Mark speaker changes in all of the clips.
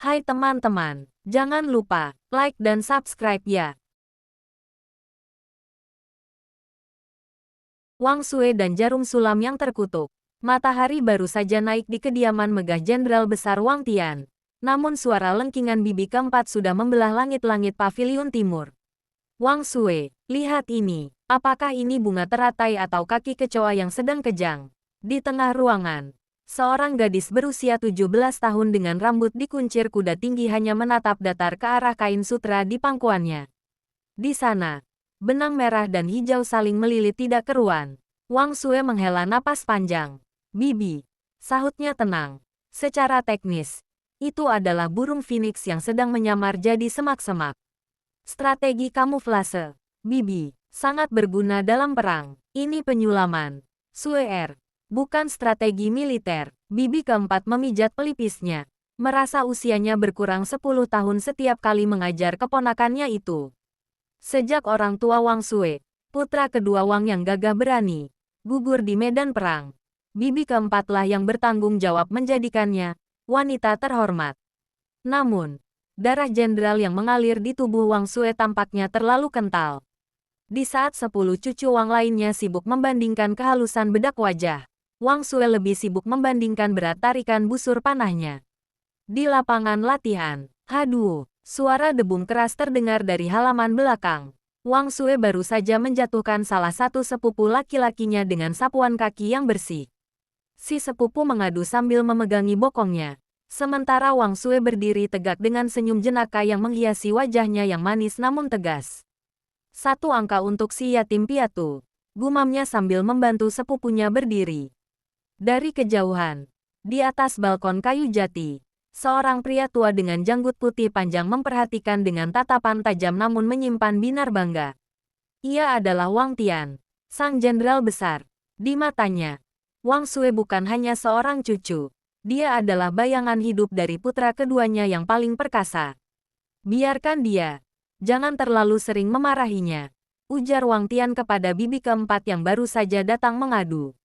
Speaker 1: Hai teman-teman, jangan lupa like dan subscribe ya. Wang Sue dan jarum sulam yang terkutuk. Matahari baru saja naik di kediaman megah Jenderal Besar Wang Tian. Namun suara lengkingan bibi keempat sudah membelah langit-langit paviliun timur. Wang Sue, lihat ini. Apakah ini bunga teratai atau kaki kecoa yang sedang kejang? Di tengah ruangan, seorang gadis berusia 17 tahun dengan rambut dikuncir kuda tinggi hanya menatap datar ke arah kain sutra di pangkuannya. Di sana, benang merah dan hijau saling melilit tidak keruan. Wang Sue menghela napas panjang. Bibi, sahutnya tenang. Secara teknis, itu adalah burung phoenix yang sedang menyamar jadi semak-semak. Strategi kamuflase, Bibi, sangat berguna dalam perang. Ini penyulaman. Sue, bukan strategi militer. Bibi keempat memijat pelipisnya. Merasa usianya berkurang 10 tahun setiap kali mengajar keponakannya itu. Sejak orang tua Wang Sue, putra kedua Wang yang gagah berani, gugur di medan perang, bibi keempatlah yang bertanggung jawab menjadikannya wanita terhormat. Namun, darah jenderal yang mengalir di tubuh Wang Sue tampaknya terlalu kental. Di saat 10 cucu Wang lainnya sibuk membandingkan kehalusan bedak wajah, Wang Sue lebih sibuk membandingkan berat tarikan busur panahnya. Di lapangan latihan, haduh, suara debum keras terdengar dari halaman belakang. Wang Sue baru saja menjatuhkan salah satu sepupu laki-lakinya dengan sapuan kaki yang bersih. Si sepupu mengadu sambil memegangi bokongnya. Sementara Wang Sue berdiri tegak dengan senyum jenaka yang menghiasi wajahnya yang manis namun tegas. Satu angka untuk si yatim piatu, gumamnya sambil membantu sepupunya berdiri. Dari kejauhan, di atas balkon kayu jati, seorang pria tua dengan janggut putih panjang memperhatikan dengan tatapan tajam namun menyimpan binar bangga. Ia adalah Wang Tian, sang jenderal besar. Di matanya, Wang Sue bukan hanya seorang cucu. Dia adalah bayangan hidup dari putra keduanya yang paling perkasa. Biarkan dia. Jangan terlalu sering memarahinya, ujar Wang Tian kepada bibi keempat yang baru saja datang mengadu.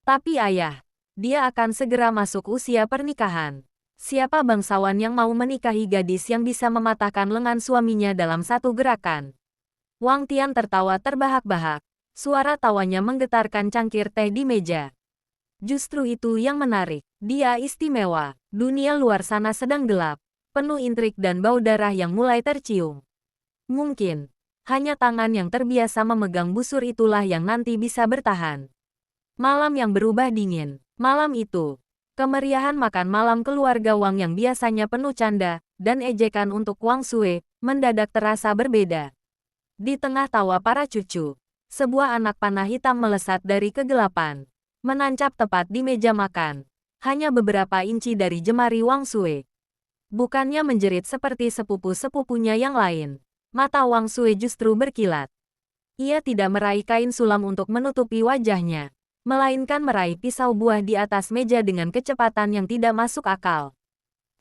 Speaker 1: Tapi ayah, dia akan segera masuk usia pernikahan. Siapa bangsawan yang mau menikahi gadis yang bisa mematahkan lengan suaminya dalam satu gerakan? Wang Tian tertawa terbahak-bahak. Suara tawanya menggetarkan cangkir teh di meja. Justru itu yang menarik. Dia istimewa. Dunia luar sana sedang gelap, penuh intrik dan bau darah yang mulai tercium. Mungkin, hanya tangan yang terbiasa memegang busur itulah yang nanti bisa bertahan. Malam yang berubah dingin. Malam itu, kemeriahan makan malam keluarga Wang yang biasanya penuh canda dan ejekan untuk Wang Sue mendadak terasa berbeda. Di tengah tawa para cucu, sebuah anak panah hitam melesat dari kegelapan, menancap tepat di meja makan, hanya beberapa inci dari jemari Wang Sue. Bukannya menjerit seperti sepupu-sepupunya yang lain, mata Wang Sue justru berkilat. Ia tidak meraih kain sulam untuk menutupi wajahnya, melainkan meraih pisau buah di atas meja dengan kecepatan yang tidak masuk akal.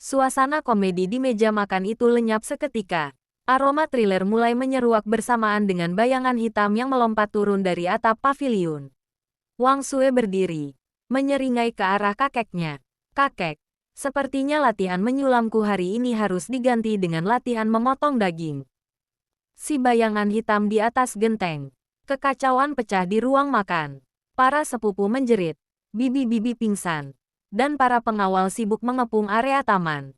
Speaker 1: Suasana komedi di meja makan itu lenyap seketika. Aroma thriller mulai menyeruak bersamaan dengan bayangan hitam yang melompat turun dari atap paviliun. Wang Sue berdiri, menyeringai ke arah kakeknya. Kakek, sepertinya latihan menyulamku hari ini harus diganti dengan latihan memotong daging. Si bayangan hitam di atas genteng. Kekacauan pecah di ruang makan. Para sepupu menjerit, bibi-bibi pingsan, dan para pengawal sibuk mengepung area taman.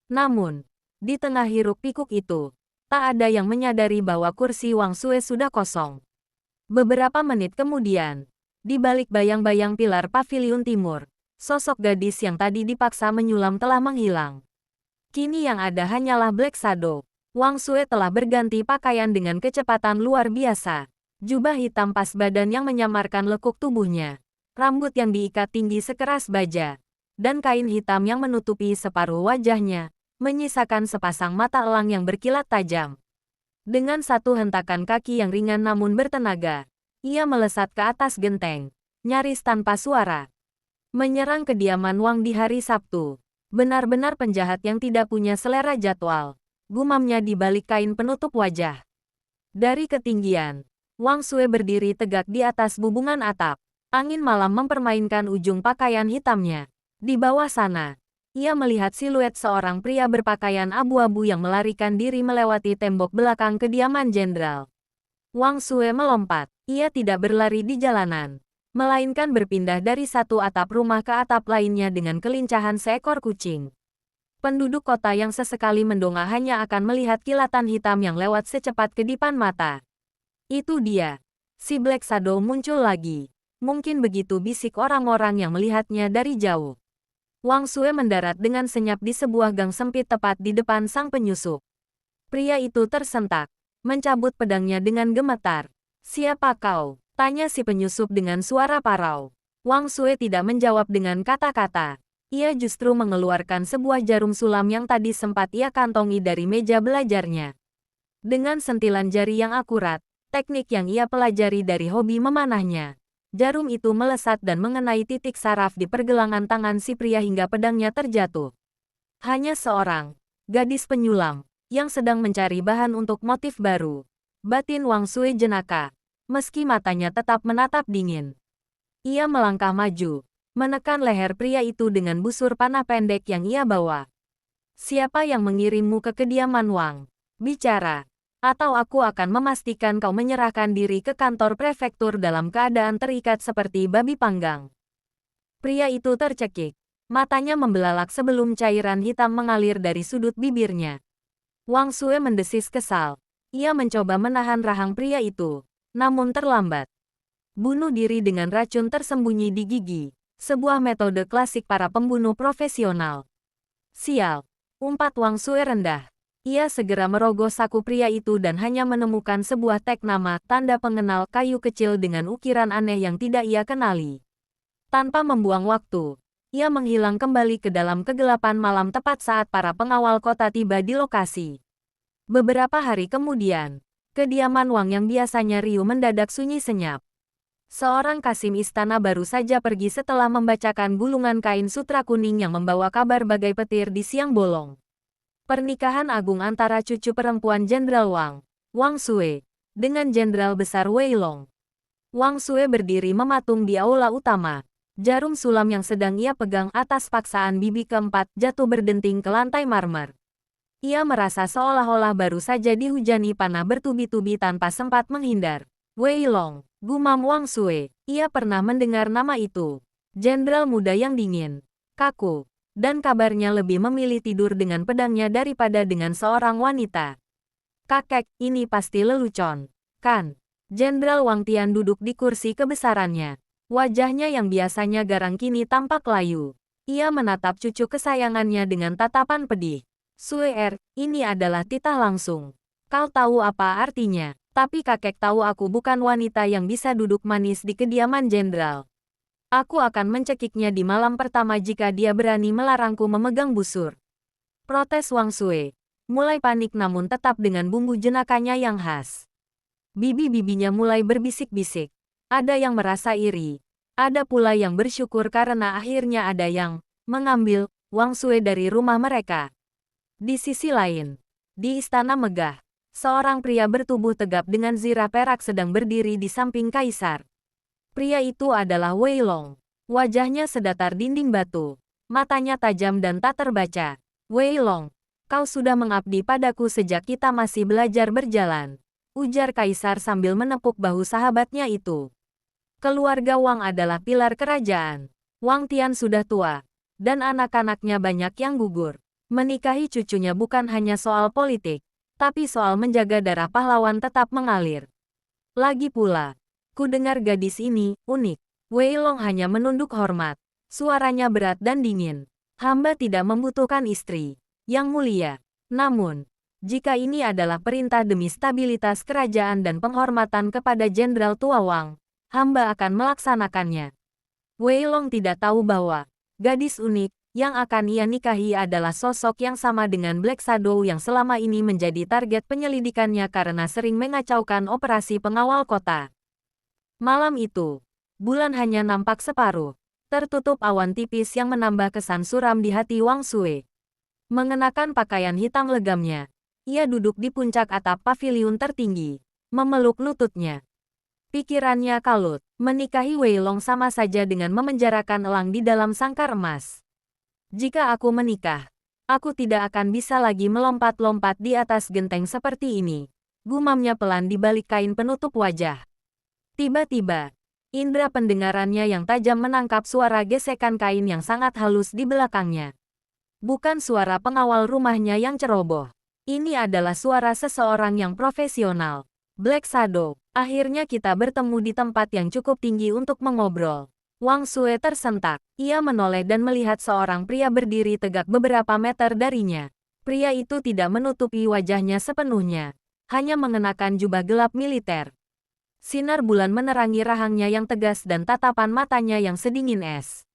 Speaker 1: Namun, di tengah hiruk-pikuk itu, tak ada yang menyadari bahwa kursi Wang Sue sudah kosong. Beberapa menit kemudian, di balik bayang-bayang pilar paviliun timur, sosok gadis yang tadi dipaksa menyulam telah menghilang. Kini yang ada hanyalah Black Shadow. Wang Sue telah berganti pakaian dengan kecepatan luar biasa. Jubah hitam pas badan yang menyamarkan lekuk tubuhnya, rambut yang diikat tinggi sekeras baja, dan kain hitam yang menutupi separuh wajahnya, menyisakan sepasang mata elang yang berkilat tajam. Dengan satu hentakan kaki yang ringan namun bertenaga, ia melesat ke atas genteng, nyaris tanpa suara. Menyerang kediaman Wang di hari Sabtu. Benar-benar penjahat yang tidak punya selera jadwal, gumamnya di balik kain penutup wajah. Dari ketinggian, Wang Sue berdiri tegak di atas bubungan atap. Angin malam mempermainkan ujung pakaian hitamnya. Di bawah sana, Ia melihat siluet seorang pria berpakaian abu-abu yang melarikan diri melewati tembok belakang kediaman jenderal. Wang Sue melompat. Ia tidak berlari di jalanan, melainkan berpindah dari satu atap rumah ke atap lainnya dengan kelincahan seekor kucing. Penduduk kota yang sesekali mendongak hanya akan melihat kilatan hitam yang lewat secepat kedipan mata. Itu dia. Si Black Shadow muncul lagi. Mungkin begitu bisik orang-orang yang melihatnya dari jauh. Wang Sue mendarat dengan senyap di sebuah gang sempit tepat di depan sang penyusup. Pria itu tersentak, mencabut pedangnya dengan gemetar. "Siapa kau?" tanya si penyusup dengan suara parau. Wang Sue tidak menjawab dengan kata-kata. Ia justru mengeluarkan sebuah jarum sulam yang tadi sempat ia kantongi dari meja belajarnya. Dengan sentilan jari yang akurat, teknik yang ia pelajari dari hobi memanahnya, jarum itu melesat dan mengenai titik saraf di pergelangan tangan si pria hingga pedangnya terjatuh. Hanya seorang gadis penyulam yang sedang mencari bahan untuk motif baru. Batin Wang Sue jenaka, meski matanya tetap menatap dingin. Ia melangkah maju, menekan leher pria itu dengan busur panah pendek yang ia bawa. "Siapa yang mengirimmu ke kediaman Wang? Bicara, atau aku akan memastikan kau menyerahkan diri ke kantor prefektur dalam keadaan terikat seperti babi panggang." Pria itu tercekik. Matanya membelalak sebelum cairan hitam mengalir dari sudut bibirnya. Wang Sue mendesis kesal. Ia mencoba menahan rahang pria itu, namun terlambat. Bunuh diri dengan racun tersembunyi di gigi. Sebuah metode klasik para pembunuh profesional. "Sial," umpat Wang Sue rendah. Ia segera merogoh saku pria itu dan hanya menemukan sebuah tag nama tanda pengenal kayu kecil dengan ukiran aneh yang tidak ia kenali. Tanpa membuang waktu, ia menghilang kembali ke dalam kegelapan malam tepat saat para pengawal kota tiba di lokasi. Beberapa hari kemudian, kediaman Wang yang biasanya riuh mendadak sunyi senyap. Seorang kasim istana baru saja pergi setelah membacakan gulungan kain sutra kuning yang membawa kabar bagai petir di siang bolong. Pernikahan agung antara cucu perempuan Jenderal Wang, Wang Sue, dengan Jenderal Besar Wei Long. Wang Sue berdiri mematung di aula utama. Jarum sulam yang sedang ia pegang atas paksaan bibi keempat jatuh berdenting ke lantai marmer. Ia merasa seolah-olah baru saja dihujani panah bertubi-tubi tanpa sempat menghindar. "Wei Long," gumam Wang Sue. Ia pernah mendengar nama itu. Jenderal muda yang dingin, kaku, dan kabarnya lebih memilih tidur dengan pedangnya daripada dengan seorang wanita. "Kakek, ini pasti lelucon, kan?" Jenderal Wang Tian duduk di kursi kebesarannya. Wajahnya yang biasanya garang kini tampak layu. Ia menatap cucu kesayangannya dengan tatapan pedih. "Sue ini adalah titah langsung. Kau tahu apa artinya? Tapi kakek tahu aku bukan wanita yang bisa duduk manis di kediaman jenderal. Aku akan mencekiknya di malam pertama jika dia berani melarangku memegang busur." Protes Wang Sue. Mulai panik namun tetap dengan bumbu jenakanya yang khas. Bibi-bibinya mulai berbisik-bisik. Ada yang merasa iri. Ada pula yang bersyukur karena akhirnya ada yang mengambil Wang Sue dari rumah mereka. Di sisi lain, di istana megah, seorang pria bertubuh tegap dengan zirah perak sedang berdiri di samping kaisar. Pria itu adalah Wei Long. Wajahnya sedatar dinding batu. Matanya tajam dan tak terbaca. "Wei Long, kau sudah mengabdi padaku sejak kita masih belajar berjalan," ujar kaisar sambil menepuk bahu sahabatnya itu. Keluarga Wang adalah pilar kerajaan. Wang Tian sudah tua, dan anak-anaknya banyak yang gugur. Menikahi cucunya bukan hanya soal politik, tapi soal menjaga darah pahlawan tetap mengalir. Lagi pula, ku dengar gadis ini unik. Wei Long hanya menunduk hormat. Suaranya berat dan dingin. "Hamba tidak membutuhkan istri, Yang Mulia. Namun, jika ini adalah perintah demi stabilitas kerajaan dan penghormatan kepada Jenderal tua Wang, hamba akan melaksanakannya." Wei Long tidak tahu bahwa gadis unik yang akan ia nikahi adalah sosok yang sama dengan Black Shadow yang selama ini menjadi target penyelidikannya karena sering mengacaukan operasi pengawal kota. Malam itu, bulan hanya nampak separuh, tertutup awan tipis yang menambah kesan suram di hati Wang Sue. Mengenakan pakaian hitam legamnya, ia duduk di puncak atap paviliun tertinggi, memeluk lututnya. Pikirannya kalut, menikahi Wei Long sama saja dengan memenjarakan elang di dalam sangkar emas. Jika aku menikah, aku tidak akan bisa lagi melompat-lompat di atas genteng seperti ini. Gumamnya pelan di balik kain penutup wajah. Tiba-tiba, indera pendengarannya yang tajam menangkap suara gesekan kain yang sangat halus di belakangnya. Bukan suara pengawal rumahnya yang ceroboh. Ini adalah suara seseorang yang profesional. Black Shadow, akhirnya kita bertemu di tempat yang cukup tinggi untuk mengobrol. Wang Sue tersentak. Ia menoleh dan melihat seorang pria berdiri tegak beberapa meter darinya. Pria itu tidak menutupi wajahnya sepenuhnya. Hanya mengenakan jubah gelap militer. Sinar bulan menerangi rahangnya yang tegas dan tatapan matanya yang sedingin es.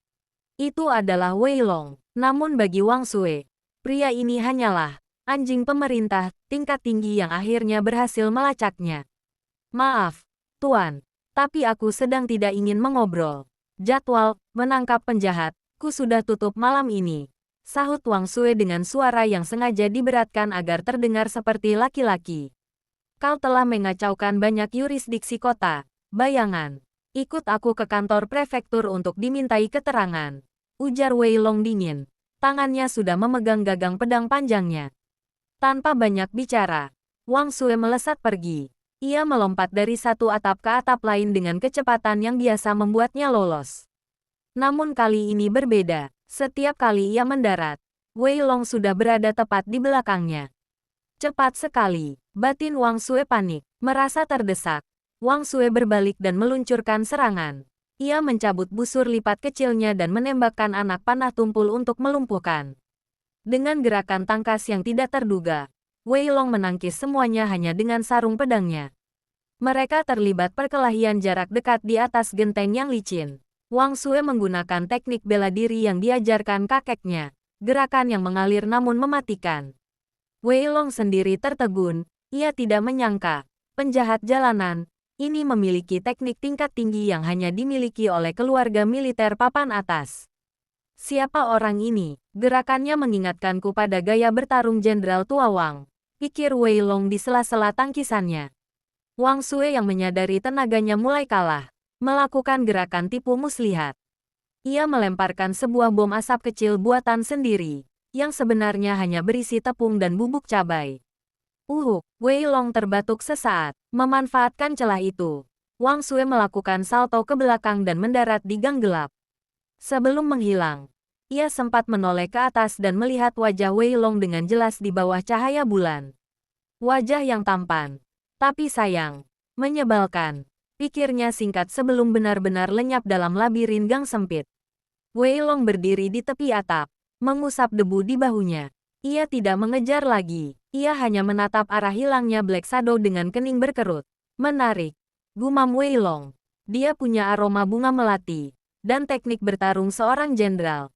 Speaker 1: Itu adalah Wei Long. Namun bagi Wang Sue, pria ini hanyalah anjing pemerintah tingkat tinggi yang akhirnya berhasil melacaknya. Maaf, Tuan, tapi aku sedang tidak ingin mengobrol. Jadwal menangkap penjahat ku sudah tutup malam ini. Sahut Wang Sue dengan suara yang sengaja diberatkan agar terdengar seperti laki-laki. Kau telah mengacaukan banyak yurisdiksi kota. Bayangan. Ikut aku ke kantor prefektur untuk dimintai keterangan. Ujar Wei Long dingin. Tangannya sudah memegang gagang pedang panjangnya. Tanpa banyak bicara, Wang Sue melesat pergi. Ia melompat dari satu atap ke atap lain dengan kecepatan yang biasa membuatnya lolos. Namun kali ini berbeda. Setiap kali ia mendarat, Wei Long sudah berada tepat di belakangnya. Cepat sekali. Batin Wang Sue panik, merasa terdesak. Wang Sue berbalik dan meluncurkan serangan. Ia mencabut busur lipat kecilnya dan menembakkan anak panah tumpul untuk melumpuhkan. Dengan gerakan tangkas yang tidak terduga, Wei Long menangkis semuanya hanya dengan sarung pedangnya. Mereka terlibat perkelahian jarak dekat di atas genteng yang licin. Wang Sue menggunakan teknik bela diri yang diajarkan kakeknya, gerakan yang mengalir namun mematikan. Wei Long sendiri tertegun. Ia tidak menyangka, penjahat jalanan ini memiliki teknik tingkat tinggi yang hanya dimiliki oleh keluarga militer papan atas. Siapa orang ini? Gerakannya mengingatkanku pada gaya bertarung Jenderal Tua Wang, pikir Wei Long di sela-sela tangkisannya. Wang Sue yang menyadari tenaganya mulai kalah, melakukan gerakan tipu muslihat. Ia melemparkan sebuah bom asap kecil buatan sendiri, yang sebenarnya hanya berisi tepung dan bubuk cabai. Wei Long terbatuk sesaat. Memanfaatkan celah itu, Wang Sue melakukan salto ke belakang dan mendarat di gang gelap. Sebelum menghilang, ia sempat menoleh ke atas dan melihat wajah Wei Long dengan jelas di bawah cahaya bulan. Wajah yang tampan, tapi sayang, menyebalkan. Pikirnya singkat sebelum benar-benar lenyap dalam labirin gang sempit. Wei Long berdiri di tepi atap, mengusap debu di bahunya. Ia tidak mengejar lagi. Ia hanya menatap arah hilangnya Black Shadow dengan kening berkerut. Menarik. Gumam Wei Long. Dia punya aroma bunga melati. Dan teknik bertarung seorang jenderal.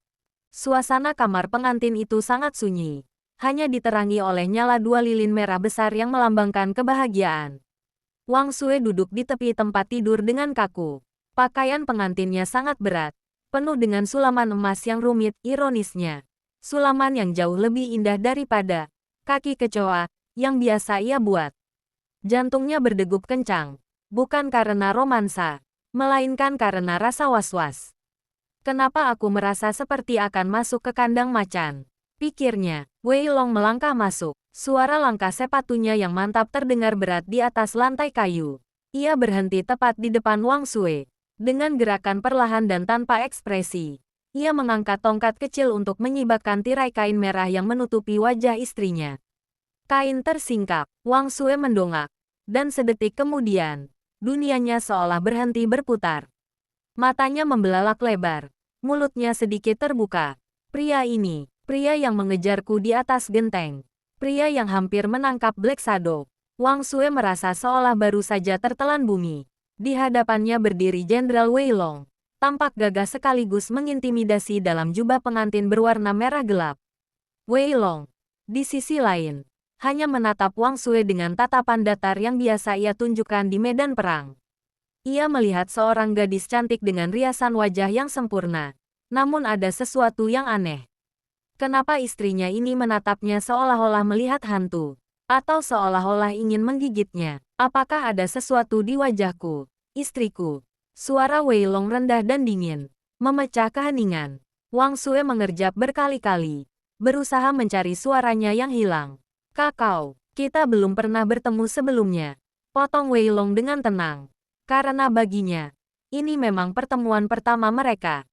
Speaker 1: Suasana kamar pengantin itu sangat sunyi. Hanya diterangi oleh nyala dua lilin merah besar yang melambangkan kebahagiaan. Wang Sue duduk di tepi tempat tidur dengan kaku. Pakaian pengantinnya sangat berat. Penuh dengan sulaman emas yang rumit, ironisnya. Sulaman yang jauh lebih indah daripada kaki kecoa yang biasa ia buat. Jantungnya berdegup kencang, bukan karena romansa, melainkan karena rasa was-was. Kenapa aku merasa seperti akan masuk ke kandang macan? Pikirnya. Wei Long melangkah masuk. Suara langkah sepatunya yang mantap terdengar berat di atas lantai kayu. Ia berhenti tepat di depan Wang Sue. Dengan gerakan perlahan dan tanpa ekspresi, ia mengangkat tongkat kecil untuk menyibakkan tirai kain merah yang menutupi wajah istrinya. Kain tersingkap, Wang Sue mendongak. Dan sedetik kemudian, dunianya seolah berhenti berputar. Matanya membelalak lebar, mulutnya sedikit terbuka. Pria ini, pria yang mengejarku di atas genteng. Pria yang hampir menangkap Black Shadow. Wang Sue merasa seolah baru saja tertelan bumi. Di hadapannya berdiri Jenderal Wei Long. Tampak gagah sekaligus mengintimidasi dalam jubah pengantin berwarna merah gelap. Wei Long, di sisi lain, hanya menatap Wang Sue dengan tatapan datar yang biasa ia tunjukkan di medan perang. Ia melihat seorang gadis cantik dengan riasan wajah yang sempurna. Namun ada sesuatu yang aneh. Kenapa istrinya ini menatapnya seolah-olah melihat hantu? Atau seolah-olah ingin menggigitnya? Apakah ada sesuatu di wajahku? Istriku. Suara Wei Long rendah dan dingin, memecah keheningan. Wang Sue mengerjap berkali-kali, berusaha mencari suaranya yang hilang. Kakao, kita belum pernah bertemu sebelumnya. Potong Wei Long dengan tenang. Karena baginya, ini memang pertemuan pertama mereka.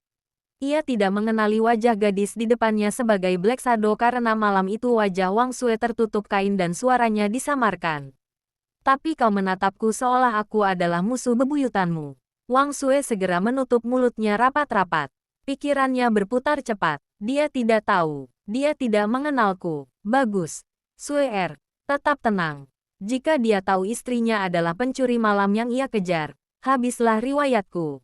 Speaker 1: Ia tidak mengenali wajah gadis di depannya sebagai Black Shadow karena malam itu wajah Wang Sue tertutup kain dan suaranya disamarkan. Tapi kau menatapku seolah aku adalah musuh bebuyutanmu. Wang Sue segera menutup mulutnya rapat-rapat. Pikirannya berputar cepat. Dia tidak tahu. Dia tidak mengenalku. Bagus. Sue tetap tenang. Jika dia tahu istrinya adalah pencuri malam yang ia kejar, habislah riwayatku.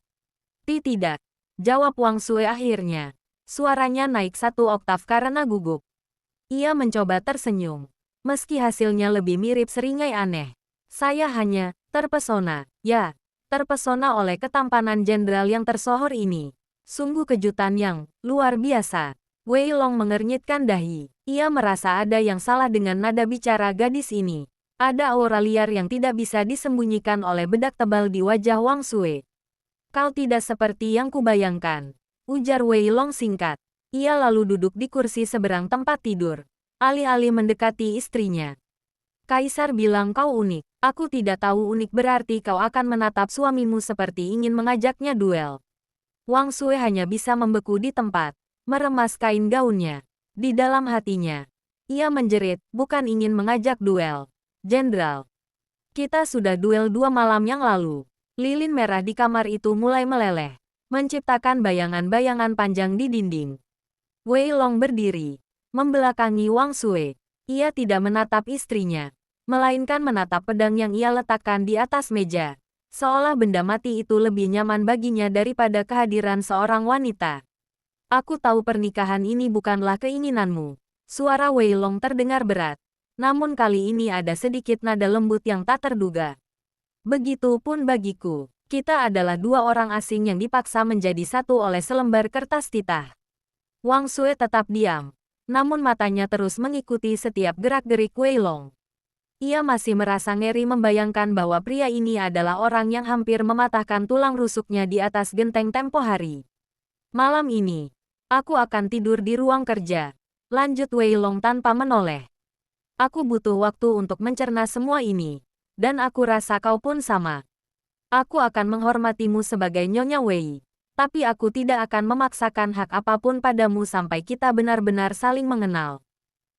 Speaker 1: Tidak. Jawab Wang Sue akhirnya. Suaranya naik 1 oktav karena gugup. Ia mencoba tersenyum. Meski hasilnya lebih mirip seringai aneh. Saya hanya terpesona. Ya, terpesona oleh ketampanan jenderal yang tersohor ini. Sungguh kejutan yang luar biasa. Wei Long mengernyitkan dahi. Ia merasa ada yang salah dengan nada bicara gadis ini. Ada aura liar yang tidak bisa disembunyikan oleh bedak tebal di wajah Wang Sue. Kau tidak seperti yang kubayangkan, ujar Wei Long singkat. Ia lalu duduk di kursi seberang tempat tidur, alih-alih mendekati istrinya. Kaisar bilang kau unik. Aku tidak tahu unik berarti kau akan menatap suamimu seperti ingin mengajaknya duel. Wang Sue hanya bisa membeku di tempat, meremas kain gaunnya. Di dalam hatinya, ia menjerit, bukan ingin mengajak duel. Jenderal, kita sudah duel 2 malam yang lalu. Lilin merah di kamar itu mulai meleleh, menciptakan bayangan-bayangan panjang di dinding. Wei Long berdiri, membelakangi Wang Sue. Ia tidak menatap istrinya, melainkan menatap pedang yang ia letakkan di atas meja. Seolah benda mati itu lebih nyaman baginya daripada kehadiran seorang wanita. Aku tahu pernikahan ini bukanlah keinginanmu. Suara Wei Long terdengar berat. Namun kali ini ada sedikit nada lembut yang tak terduga. Begitupun bagiku. Kita adalah 2 orang asing yang dipaksa menjadi satu oleh selembar kertas titah. Wang Sue tetap diam. Namun matanya terus mengikuti setiap gerak-gerik Wei Long. Ia masih merasa ngeri membayangkan bahwa pria ini adalah orang yang hampir mematahkan tulang rusuknya di atas genteng tempo hari. Malam ini, aku akan tidur di ruang kerja. Lanjut Wei Long tanpa menoleh. Aku butuh waktu untuk mencerna semua ini. Dan aku rasa kau pun sama. Aku akan menghormatimu sebagai Nyonya Wei. Tapi aku tidak akan memaksakan hak apapun padamu sampai kita benar-benar saling mengenal.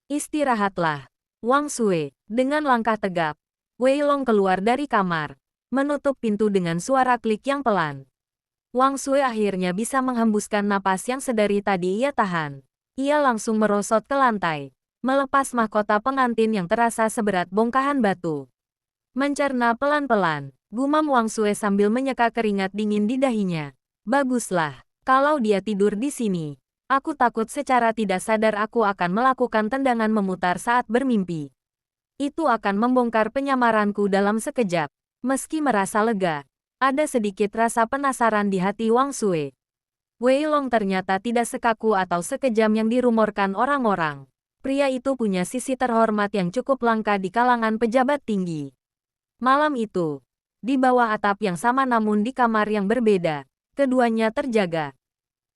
Speaker 1: Istirahatlah. Wang Sue, dengan langkah tegap, Wei Long keluar dari kamar, menutup pintu dengan suara klik yang pelan. Wang Sue akhirnya bisa menghembuskan napas yang sedari tadi ia tahan. Ia langsung merosot ke lantai, melepas mahkota pengantin yang terasa seberat bongkahan batu. Mencerna pelan-pelan, gumam Wang Sue sambil menyeka keringat dingin di dahinya. Baguslah, kalau dia tidur di sini. Aku takut secara tidak sadar aku akan melakukan tendangan memutar saat bermimpi. Itu akan membongkar penyamaranku dalam sekejap. Meski merasa lega, ada sedikit rasa penasaran di hati Wang Sue. Wei Long ternyata tidak sekaku atau sekejam yang dirumorkan orang-orang. Pria itu punya sisi terhormat yang cukup langka di kalangan pejabat tinggi. Malam itu, di bawah atap yang sama namun di kamar yang berbeda, keduanya terjaga.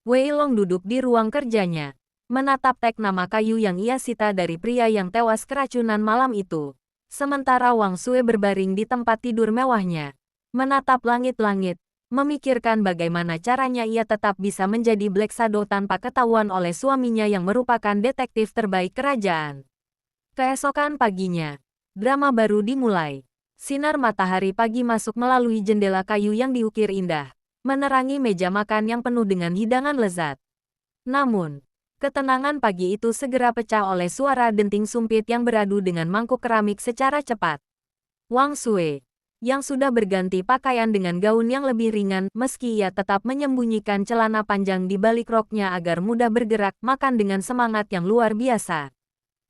Speaker 1: Wei Long duduk di ruang kerjanya, menatap teks nama kayu yang ia sita dari pria yang tewas keracunan malam itu. Sementara Wang Sue berbaring di tempat tidur mewahnya, menatap langit-langit, memikirkan bagaimana caranya ia tetap bisa menjadi Black Shadow tanpa ketahuan oleh suaminya yang merupakan detektif terbaik kerajaan. Keesokan paginya, drama baru dimulai. Sinar matahari pagi masuk melalui jendela kayu yang diukir indah, menerangi meja makan yang penuh dengan hidangan lezat. Namun, ketenangan pagi itu segera pecah oleh suara denting sumpit yang beradu dengan mangkuk keramik secara cepat. Wang Sue, yang sudah berganti pakaian dengan gaun yang lebih ringan, meski ia tetap menyembunyikan celana panjang di balik roknya agar mudah bergerak, makan dengan semangat yang luar biasa.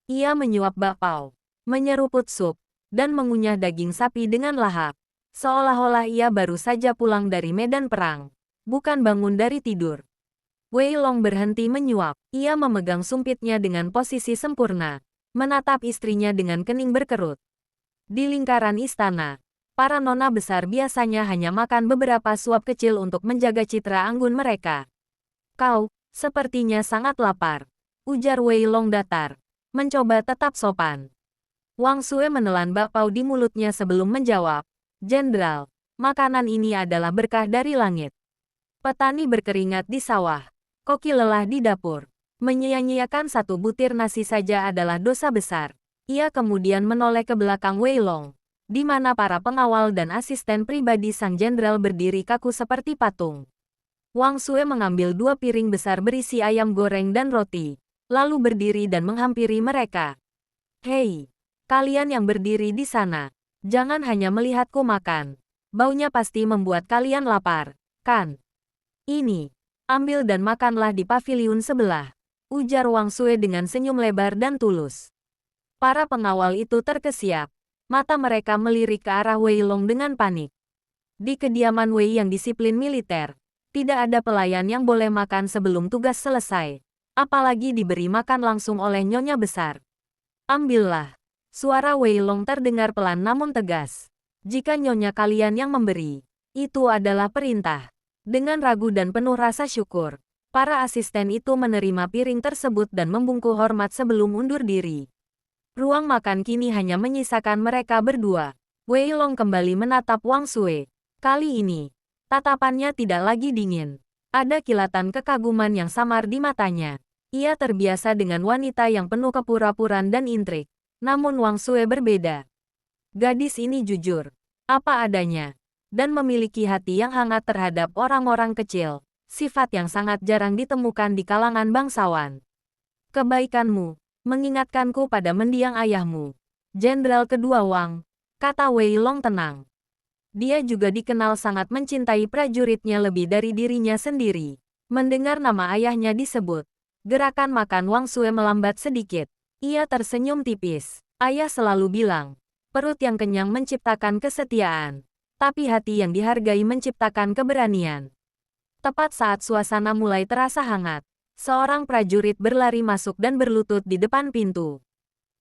Speaker 1: Ia menyuap bakpao, menyeruput sup, dan mengunyah daging sapi dengan lahap. Seolah-olah ia baru saja pulang dari medan perang, bukan bangun dari tidur. Wei Long berhenti menyuap. Ia memegang sumpitnya dengan posisi sempurna, menatap istrinya dengan kening berkerut. Di lingkaran istana, para nona besar biasanya hanya makan beberapa suap kecil untuk menjaga citra anggun mereka. Kau, Sepertinya sangat lapar, ujar Wei Long datar, mencoba tetap sopan. Wang Sue menelan bakpao di mulutnya sebelum menjawab, "Jenderal, makanan ini adalah berkah dari langit." Petani berkeringat di sawah, koki lelah di dapur. Menyia-nyiakan satu butir nasi saja adalah dosa besar. Ia kemudian menoleh ke belakang Wei Long, di mana para pengawal dan asisten pribadi sang jenderal berdiri kaku seperti patung. Wang Sue mengambil 2 piring besar berisi ayam goreng dan roti, lalu berdiri dan menghampiri mereka. "Hei, kalian yang berdiri di sana, jangan hanya melihatku makan. Baunya pasti membuat kalian lapar, kan? Ini, ambil dan makanlah di paviliun sebelah," ujar Wang Sue dengan senyum lebar dan tulus. Para pengawal itu terkesiap. Mata mereka melirik ke arah Wei Long dengan panik. Di kediaman Wei yang disiplin militer, tidak ada pelayan yang boleh makan sebelum tugas selesai. Apalagi diberi makan langsung oleh nyonya besar. "Ambillah." Suara Wei Long terdengar pelan namun tegas. "Jika nyonya kalian yang memberi, itu adalah perintah." Dengan ragu dan penuh rasa syukur, para asisten itu menerima piring tersebut dan membungkuk hormat sebelum undur diri. Ruang makan kini hanya menyisakan mereka berdua. Wei Long kembali menatap Wang Sue. Kali ini, tatapannya tidak lagi dingin. Ada kilatan kekaguman yang samar di matanya. Ia terbiasa dengan wanita yang penuh kepura-puraan dan intrik. Namun Wang Sue berbeda. Gadis ini jujur, apa adanya, dan memiliki hati yang hangat terhadap orang-orang kecil. Sifat yang sangat jarang ditemukan di kalangan bangsawan. "Kebaikanmu mengingatkanku pada mendiang ayahmu, Jenderal Kedua Wang," kata Wei Long tenang. Dia juga dikenal sangat mencintai prajuritnya lebih dari dirinya sendiri. Mendengar nama ayahnya disebut, gerakan makan Wang Sue melambat sedikit. Ia tersenyum tipis. Ayah selalu bilang, perut yang kenyang menciptakan kesetiaan, tapi hati yang dihargai menciptakan keberanian. Tepat saat suasana mulai terasa hangat, seorang prajurit berlari masuk dan berlutut di depan pintu.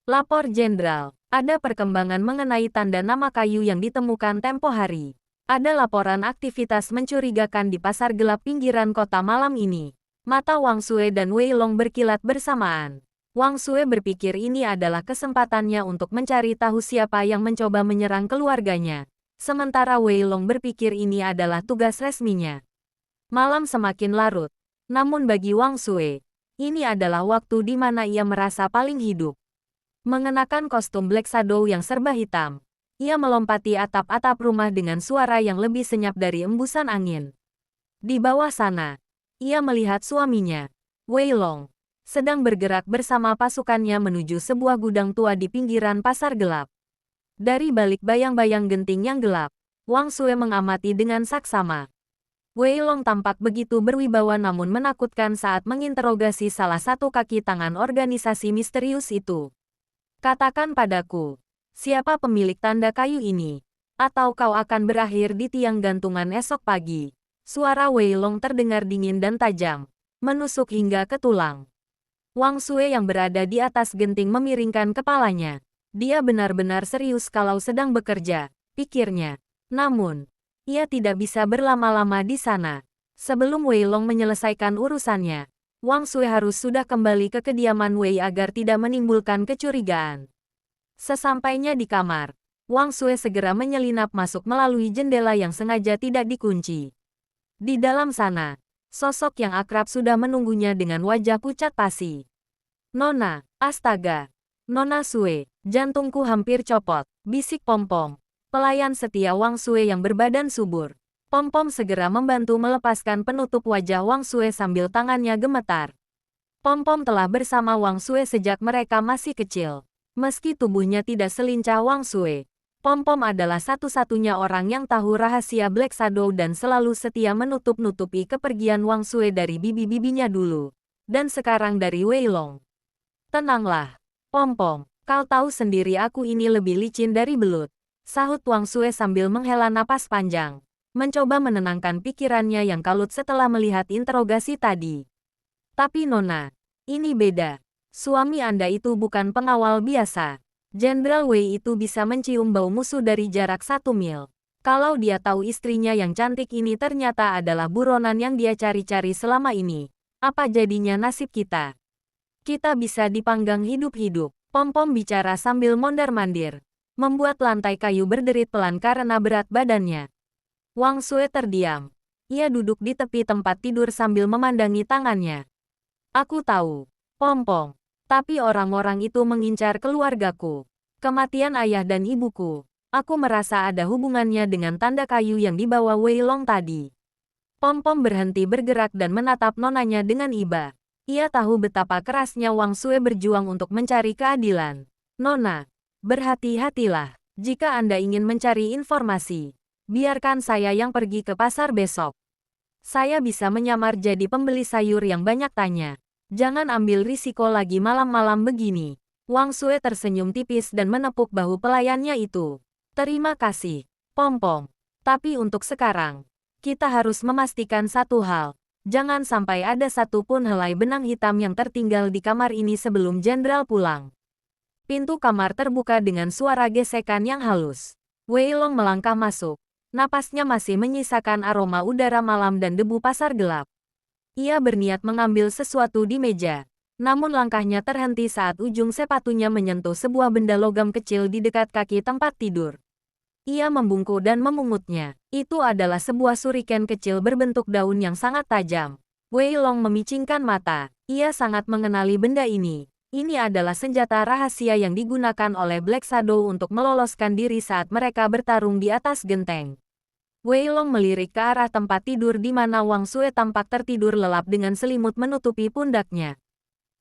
Speaker 1: "Lapor Jenderal, ada perkembangan mengenai tanda nama kayu yang ditemukan tempo hari. Ada laporan aktivitas mencurigakan di pasar gelap pinggiran kota malam ini." Mata Wang Sue dan Wei Long berkilat bersamaan. Wang Sue berpikir ini adalah kesempatannya untuk mencari tahu siapa yang mencoba menyerang keluarganya. Sementara Wei Long berpikir ini adalah tugas resminya. Malam semakin larut. Namun bagi Wang Sue, ini adalah waktu di mana ia merasa paling hidup. Mengenakan kostum Black Shadow yang serba hitam, ia melompati atap-atap rumah dengan suara yang lebih senyap dari embusan angin. Di bawah sana, ia melihat suaminya, Wei Long, sedang bergerak bersama pasukannya menuju sebuah gudang tua di pinggiran pasar gelap. Dari balik bayang-bayang genting yang gelap, Wang Sue mengamati dengan saksama. Wei Long tampak begitu berwibawa namun menakutkan saat menginterogasi salah satu kaki tangan organisasi misterius itu. "Katakan padaku, siapa pemilik tanda kayu ini? Atau kau akan berakhir di tiang gantungan esok pagi." Suara Wei Long terdengar dingin dan tajam, menusuk hingga ke tulang. Wang Sue yang berada di atas genting memiringkan kepalanya. Dia benar-benar serius kalau sedang bekerja, pikirnya. Namun, ia tidak bisa berlama-lama di sana. Sebelum Wei Long menyelesaikan urusannya, Wang Sue harus sudah kembali ke kediaman Wei agar tidak menimbulkan kecurigaan. Sesampainya di kamar, Wang Sue segera menyelinap masuk melalui jendela yang sengaja tidak dikunci. Di dalam sana, sosok yang akrab sudah menunggunya dengan wajah pucat pasi. "Nona, astaga. Nona Sue, jantungku hampir copot," bisik Pom-Pom, pelayan setia Wang Sue yang berbadan subur. Pom-Pom segera membantu melepaskan penutup wajah Wang Sue sambil tangannya gemetar. Pom-Pom telah bersama Wang Sue sejak mereka masih kecil. Meski tubuhnya tidak selincah Wang Sue, Pom-Pom adalah satu-satunya orang yang tahu rahasia Black Shadow dan selalu setia menutup-nutupi kepergian Wang Sue dari bibi-bibinya dulu. Dan sekarang dari Wei Long. "Tenanglah, Pom-Pom, kau tahu sendiri aku ini lebih licin dari belut," sahut Wang Sue sambil menghela napas panjang. Mencoba menenangkan pikirannya yang kalut setelah melihat interogasi tadi. "Tapi Nona, ini beda. Suami Anda itu bukan pengawal biasa. Jenderal Wei itu bisa mencium bau musuh dari jarak 1 mil. Kalau dia tahu istrinya yang cantik ini ternyata adalah buronan yang dia cari-cari selama ini, Apa jadinya nasib kita? Kita bisa dipanggang hidup-hidup. Pom-pom bicara sambil mondar-mandir, membuat lantai kayu berderit pelan karena berat badannya. Wang Sue terdiam. Ia duduk di tepi tempat tidur sambil memandangi tangannya. Aku tahu, Pom-pom, tapi orang-orang itu mengincar keluargaku. Kematian ayah dan ibuku. Aku merasa ada hubungannya dengan tanda kayu yang dibawa Wei Long tadi. Pom-pom berhenti bergerak dan menatap nonanya dengan iba. Ia tahu betapa kerasnya Wang Sue berjuang untuk mencari keadilan. Nona, berhati-hatilah. Jika Anda ingin mencari informasi, biarkan saya yang pergi ke pasar besok. Saya bisa menyamar jadi pembeli sayur yang banyak tanya. Jangan ambil risiko lagi malam-malam begini. Wang Sue tersenyum tipis dan menepuk bahu pelayannya itu. Terima kasih, Pom-pom. Tapi untuk sekarang, kita harus memastikan satu hal. Jangan sampai ada satu pun helai benang hitam yang tertinggal di kamar ini sebelum Jenderal pulang. Pintu kamar terbuka dengan suara gesekan yang halus. Wei Long melangkah masuk. Napasnya masih menyisakan aroma udara malam dan debu pasar gelap. Ia berniat mengambil sesuatu di meja. Namun langkahnya terhenti saat ujung sepatunya menyentuh sebuah benda logam kecil di dekat kaki tempat tidur. Ia membungkuk dan memungutnya. Itu adalah sebuah suriken kecil berbentuk daun yang sangat tajam. Wei Long memicingkan mata. Ia sangat mengenali benda ini. Ini adalah senjata rahasia yang digunakan oleh Black Shadow untuk meloloskan diri saat mereka bertarung di atas genteng. Wei Long melirik ke arah tempat tidur di mana Wang Sue tampak tertidur lelap dengan selimut menutupi pundaknya.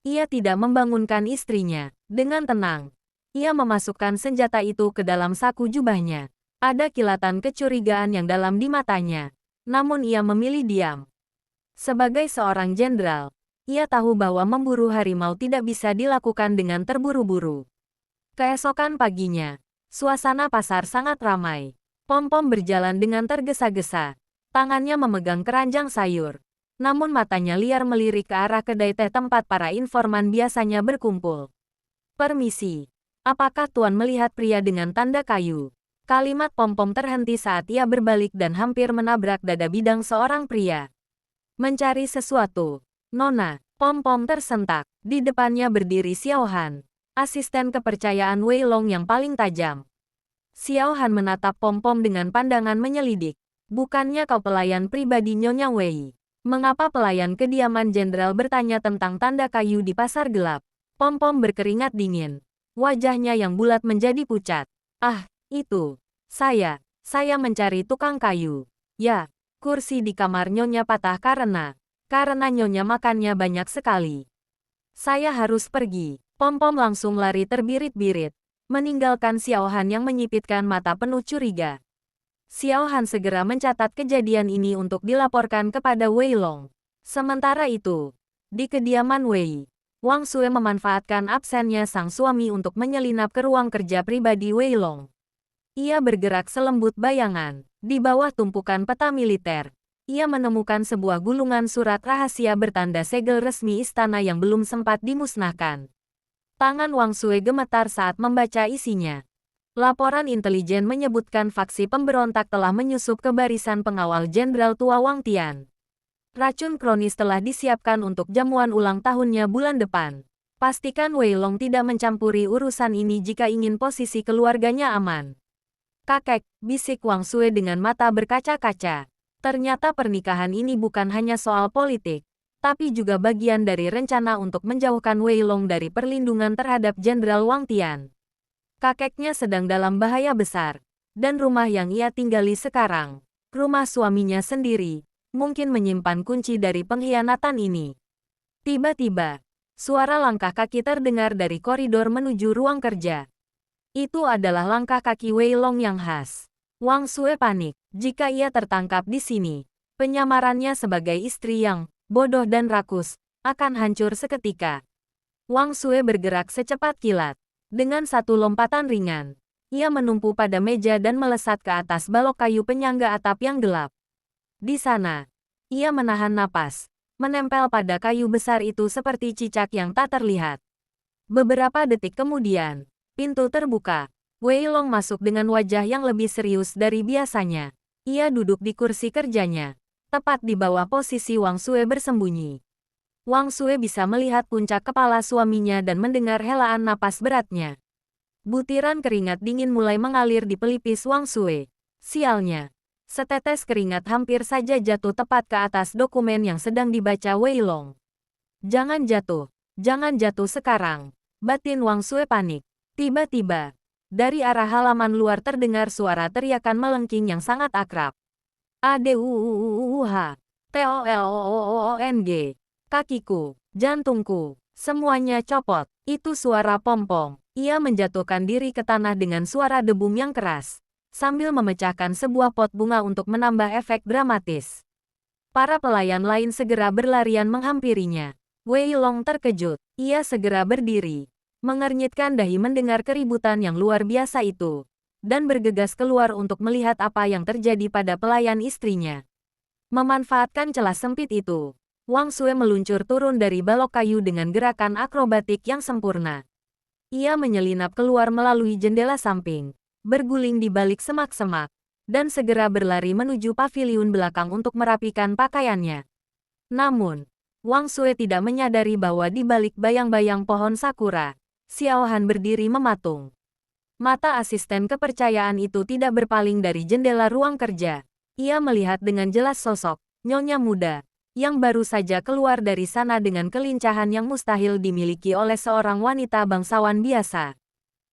Speaker 1: Ia tidak membangunkan istrinya. Dengan tenang, ia memasukkan senjata itu ke dalam saku jubahnya. Ada kilatan kecurigaan yang dalam di matanya. Namun ia memilih diam. Sebagai seorang jenderal, ia tahu bahwa memburu harimau tidak bisa dilakukan dengan terburu-buru. Keesokan paginya, suasana pasar sangat ramai. Pom-pom berjalan dengan tergesa-gesa. Tangannya memegang keranjang sayur. Namun matanya liar melirik ke arah kedai teh tempat para informan biasanya berkumpul. Permisi. Apakah Tuan melihat pria dengan tanda kayu? Kalimat Pom-pom terhenti saat ia berbalik dan hampir menabrak dada bidang seorang pria. Mencari sesuatu. Nona, Pom-pom tersentak. Di depannya berdiri Xiao Han, asisten kepercayaan Wei Long yang paling tajam. Xiao Han menatap Pom-pom dengan pandangan menyelidik. Bukannya kau pelayan pribadi Nyonya Wei? Mengapa pelayan kediaman jenderal bertanya tentang tanda kayu di pasar gelap? Pom-pom berkeringat dingin. Wajahnya yang bulat menjadi pucat. Ah, itu. Saya mencari tukang kayu. Ya, kursi di kamar Nyonya patah karena Nyonya makannya banyak sekali. Saya harus pergi. Pom-pom langsung lari terbirit-birit, meninggalkan Xiao Han yang menyipitkan mata penuh curiga. Xiao Han segera mencatat kejadian ini untuk dilaporkan kepada Wei Long. Sementara itu, di kediaman Wei, Wang Sue memanfaatkan absennya sang suami untuk menyelinap ke ruang kerja pribadi Wei Long. Ia bergerak selembut bayangan. Di bawah tumpukan peta militer, ia menemukan sebuah gulungan surat rahasia bertanda segel resmi istana yang belum sempat dimusnahkan. Tangan Wang Sue gemetar saat membaca isinya. Laporan intelijen menyebutkan faksi pemberontak telah menyusup ke barisan pengawal Jenderal tua Wang Tian. Racun kronis telah disiapkan untuk jamuan ulang tahunnya bulan depan. Pastikan Wei Long tidak mencampuri urusan ini jika ingin posisi keluarganya aman. Kakek, bisik Wang Sue dengan mata berkaca-kaca. Ternyata pernikahan ini bukan hanya soal politik, tapi juga bagian dari rencana untuk menjauhkan Wei Long dari perlindungan terhadap Jenderal Wang Tian. Kakeknya sedang dalam bahaya besar, dan rumah yang ia tinggali sekarang, rumah suaminya sendiri, mungkin menyimpan kunci dari pengkhianatan ini. Tiba-tiba, suara langkah kaki terdengar dari koridor menuju ruang kerja. Itu adalah langkah kaki Wei Long yang khas. Wang Sue panik. Jika ia tertangkap di sini, penyamarannya sebagai istri yang bodoh dan rakus akan hancur seketika. Wang Sue bergerak secepat kilat. Dengan satu lompatan ringan, ia menumpu pada meja dan melesat ke atas balok kayu penyangga atap yang gelap. Di sana, ia menahan napas, menempel pada kayu besar itu seperti cicak yang tak terlihat. Beberapa detik kemudian, pintu terbuka. Wei Long masuk dengan wajah yang lebih serius dari biasanya. Ia duduk di kursi kerjanya, tepat di bawah posisi Wang Sue bersembunyi. Wang Sue bisa melihat puncak kepala suaminya dan mendengar helaan napas beratnya. Butiran keringat dingin mulai mengalir di pelipis Wang Sue. Sialnya. Setetes keringat hampir saja jatuh tepat ke atas dokumen yang sedang dibaca Wei Long. Jangan jatuh sekarang. Batin Wang Sue panik. Tiba-tiba, dari arah halaman luar terdengar suara teriakan melengking yang sangat akrab. Aduh, TOLOOONG. Kakiku, jantungku, semuanya copot. Itu suara Pom-Pom. Ia menjatuhkan diri ke tanah dengan suara debum yang keras, sambil memecahkan sebuah pot bunga untuk menambah efek dramatis. Para pelayan lain segera berlarian menghampirinya. Wei Long terkejut. Ia segera berdiri, mengernyitkan dahi mendengar keributan yang luar biasa itu, dan bergegas keluar untuk melihat apa yang terjadi pada pelayan istrinya. Memanfaatkan celah sempit itu, Wang Sue meluncur turun dari balok kayu dengan gerakan akrobatik yang sempurna. Ia menyelinap keluar melalui jendela samping, berguling di balik semak-semak, dan segera berlari menuju paviliun belakang untuk merapikan pakaiannya. Namun, Wang Sue tidak menyadari bahwa di balik bayang-bayang pohon sakura, Xiao Han berdiri mematung. Mata asisten kepercayaan itu tidak berpaling dari jendela ruang kerja. Ia melihat dengan jelas sosok nyonya muda yang baru saja keluar dari sana dengan kelincahan yang mustahil dimiliki oleh seorang wanita bangsawan biasa.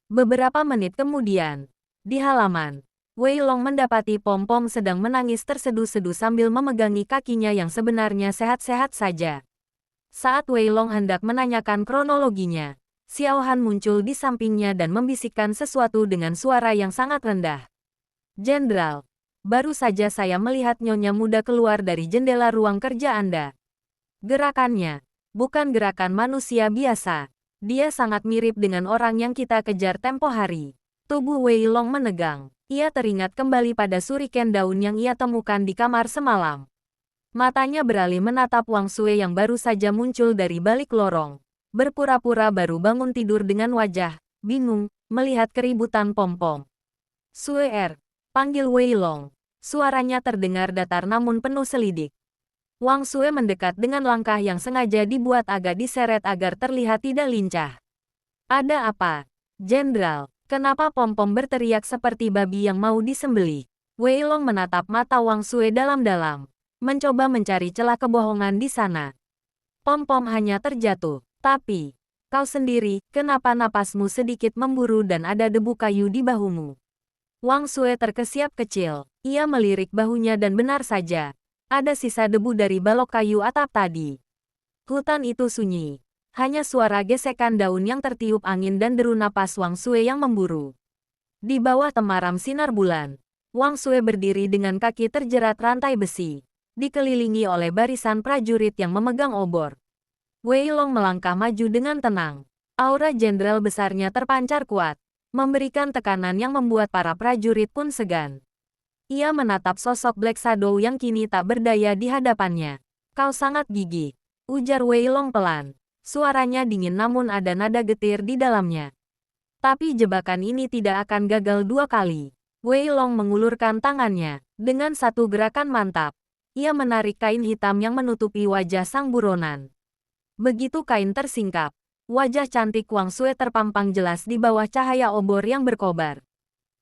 Speaker 1: Beberapa menit kemudian, di halaman, Wei Long mendapati Pom-Pom sedang menangis terseduh-seduh sambil memegangi kakinya yang sebenarnya sehat-sehat saja. Saat Wei Long hendak menanyakan kronologinya, Xiao Han muncul di sampingnya dan membisikkan sesuatu dengan suara yang sangat rendah. "Jenderal, baru saja saya melihat nyonya muda keluar dari jendela ruang kerja Anda. Gerakannya bukan gerakan manusia biasa. Dia sangat mirip dengan orang yang kita kejar tempo hari." Tubuh Wei Long menegang. Ia teringat kembali pada suriken daun yang ia temukan di kamar semalam. Matanya beralih menatap Wang Sue yang baru saja muncul dari balik lorong. Berpura-pura baru bangun tidur dengan wajah bingung melihat keributan Pom-Pom. "Sue panggil Wei Long." Suaranya terdengar datar namun penuh selidik. Wang Sue mendekat dengan langkah yang sengaja dibuat agak diseret agar terlihat tidak lincah. "Ada apa, Jenderal? Kenapa Pom-Pom berteriak seperti babi yang mau disembelih?" Wei Long menatap mata Wang Sue dalam-dalam, mencoba mencari celah kebohongan di sana. "Pom-Pom hanya terjatuh. Tapi, kau sendiri, kenapa napasmu sedikit memburu dan ada debu kayu di bahumu?" Wang Sue terkesiap kecil. Ia melirik bahunya dan benar saja, ada sisa debu dari balok kayu atap tadi. Hutan itu sunyi. Hanya suara gesekan daun yang tertiup angin dan deru napas Wang Sue yang memburu. Di bawah temaram sinar bulan, Wang Sue berdiri dengan kaki terjerat rantai besi, dikelilingi oleh barisan prajurit yang memegang obor. Wei Long melangkah maju dengan tenang. Aura jenderal besarnya terpancar kuat, memberikan tekanan yang membuat para prajurit pun segan. Ia menatap sosok Black Shadow yang kini tak berdaya di hadapannya. "Kau sangat gigih," ujar Wei Long pelan. Suaranya dingin namun ada nada getir di dalamnya. "Tapi jebakan ini tidak akan gagal dua kali." Wei Long mengulurkan tangannya. Dengan satu gerakan mantap, ia menarik kain hitam yang menutupi wajah sang buronan. Begitu kain tersingkap, wajah cantik Wang Sue terpampang jelas di bawah cahaya obor yang berkobar.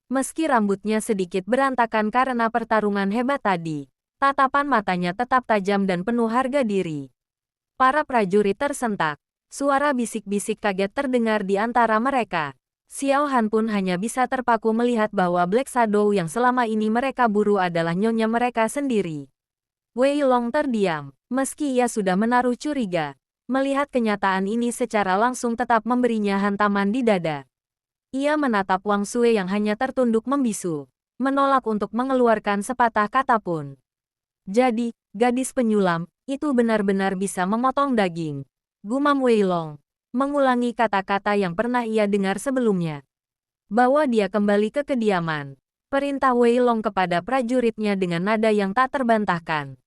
Speaker 1: Meski rambutnya sedikit berantakan karena pertarungan hebat tadi, tatapan matanya tetap tajam dan penuh harga diri. Para prajurit tersentak. Suara bisik-bisik kaget terdengar di antara mereka. Xiao Han pun hanya bisa terpaku melihat bahwa Black Shadow yang selama ini mereka buru adalah nyonya mereka sendiri. Wei Long terdiam, meski ia sudah menaruh curiga. Melihat kenyataan ini secara langsung tetap memberinya hantaman di dada. Ia menatap Wang Sue yang hanya tertunduk membisu, menolak untuk mengeluarkan sepatah kata pun. "Jadi, gadis penyulam, itu benar-benar bisa memotong daging," gumam Wei Long, mengulangi kata-kata yang pernah ia dengar sebelumnya. Bawa dia kembali ke kediaman. Perintah Wei Long kepada prajuritnya dengan nada yang tak terbantahkan.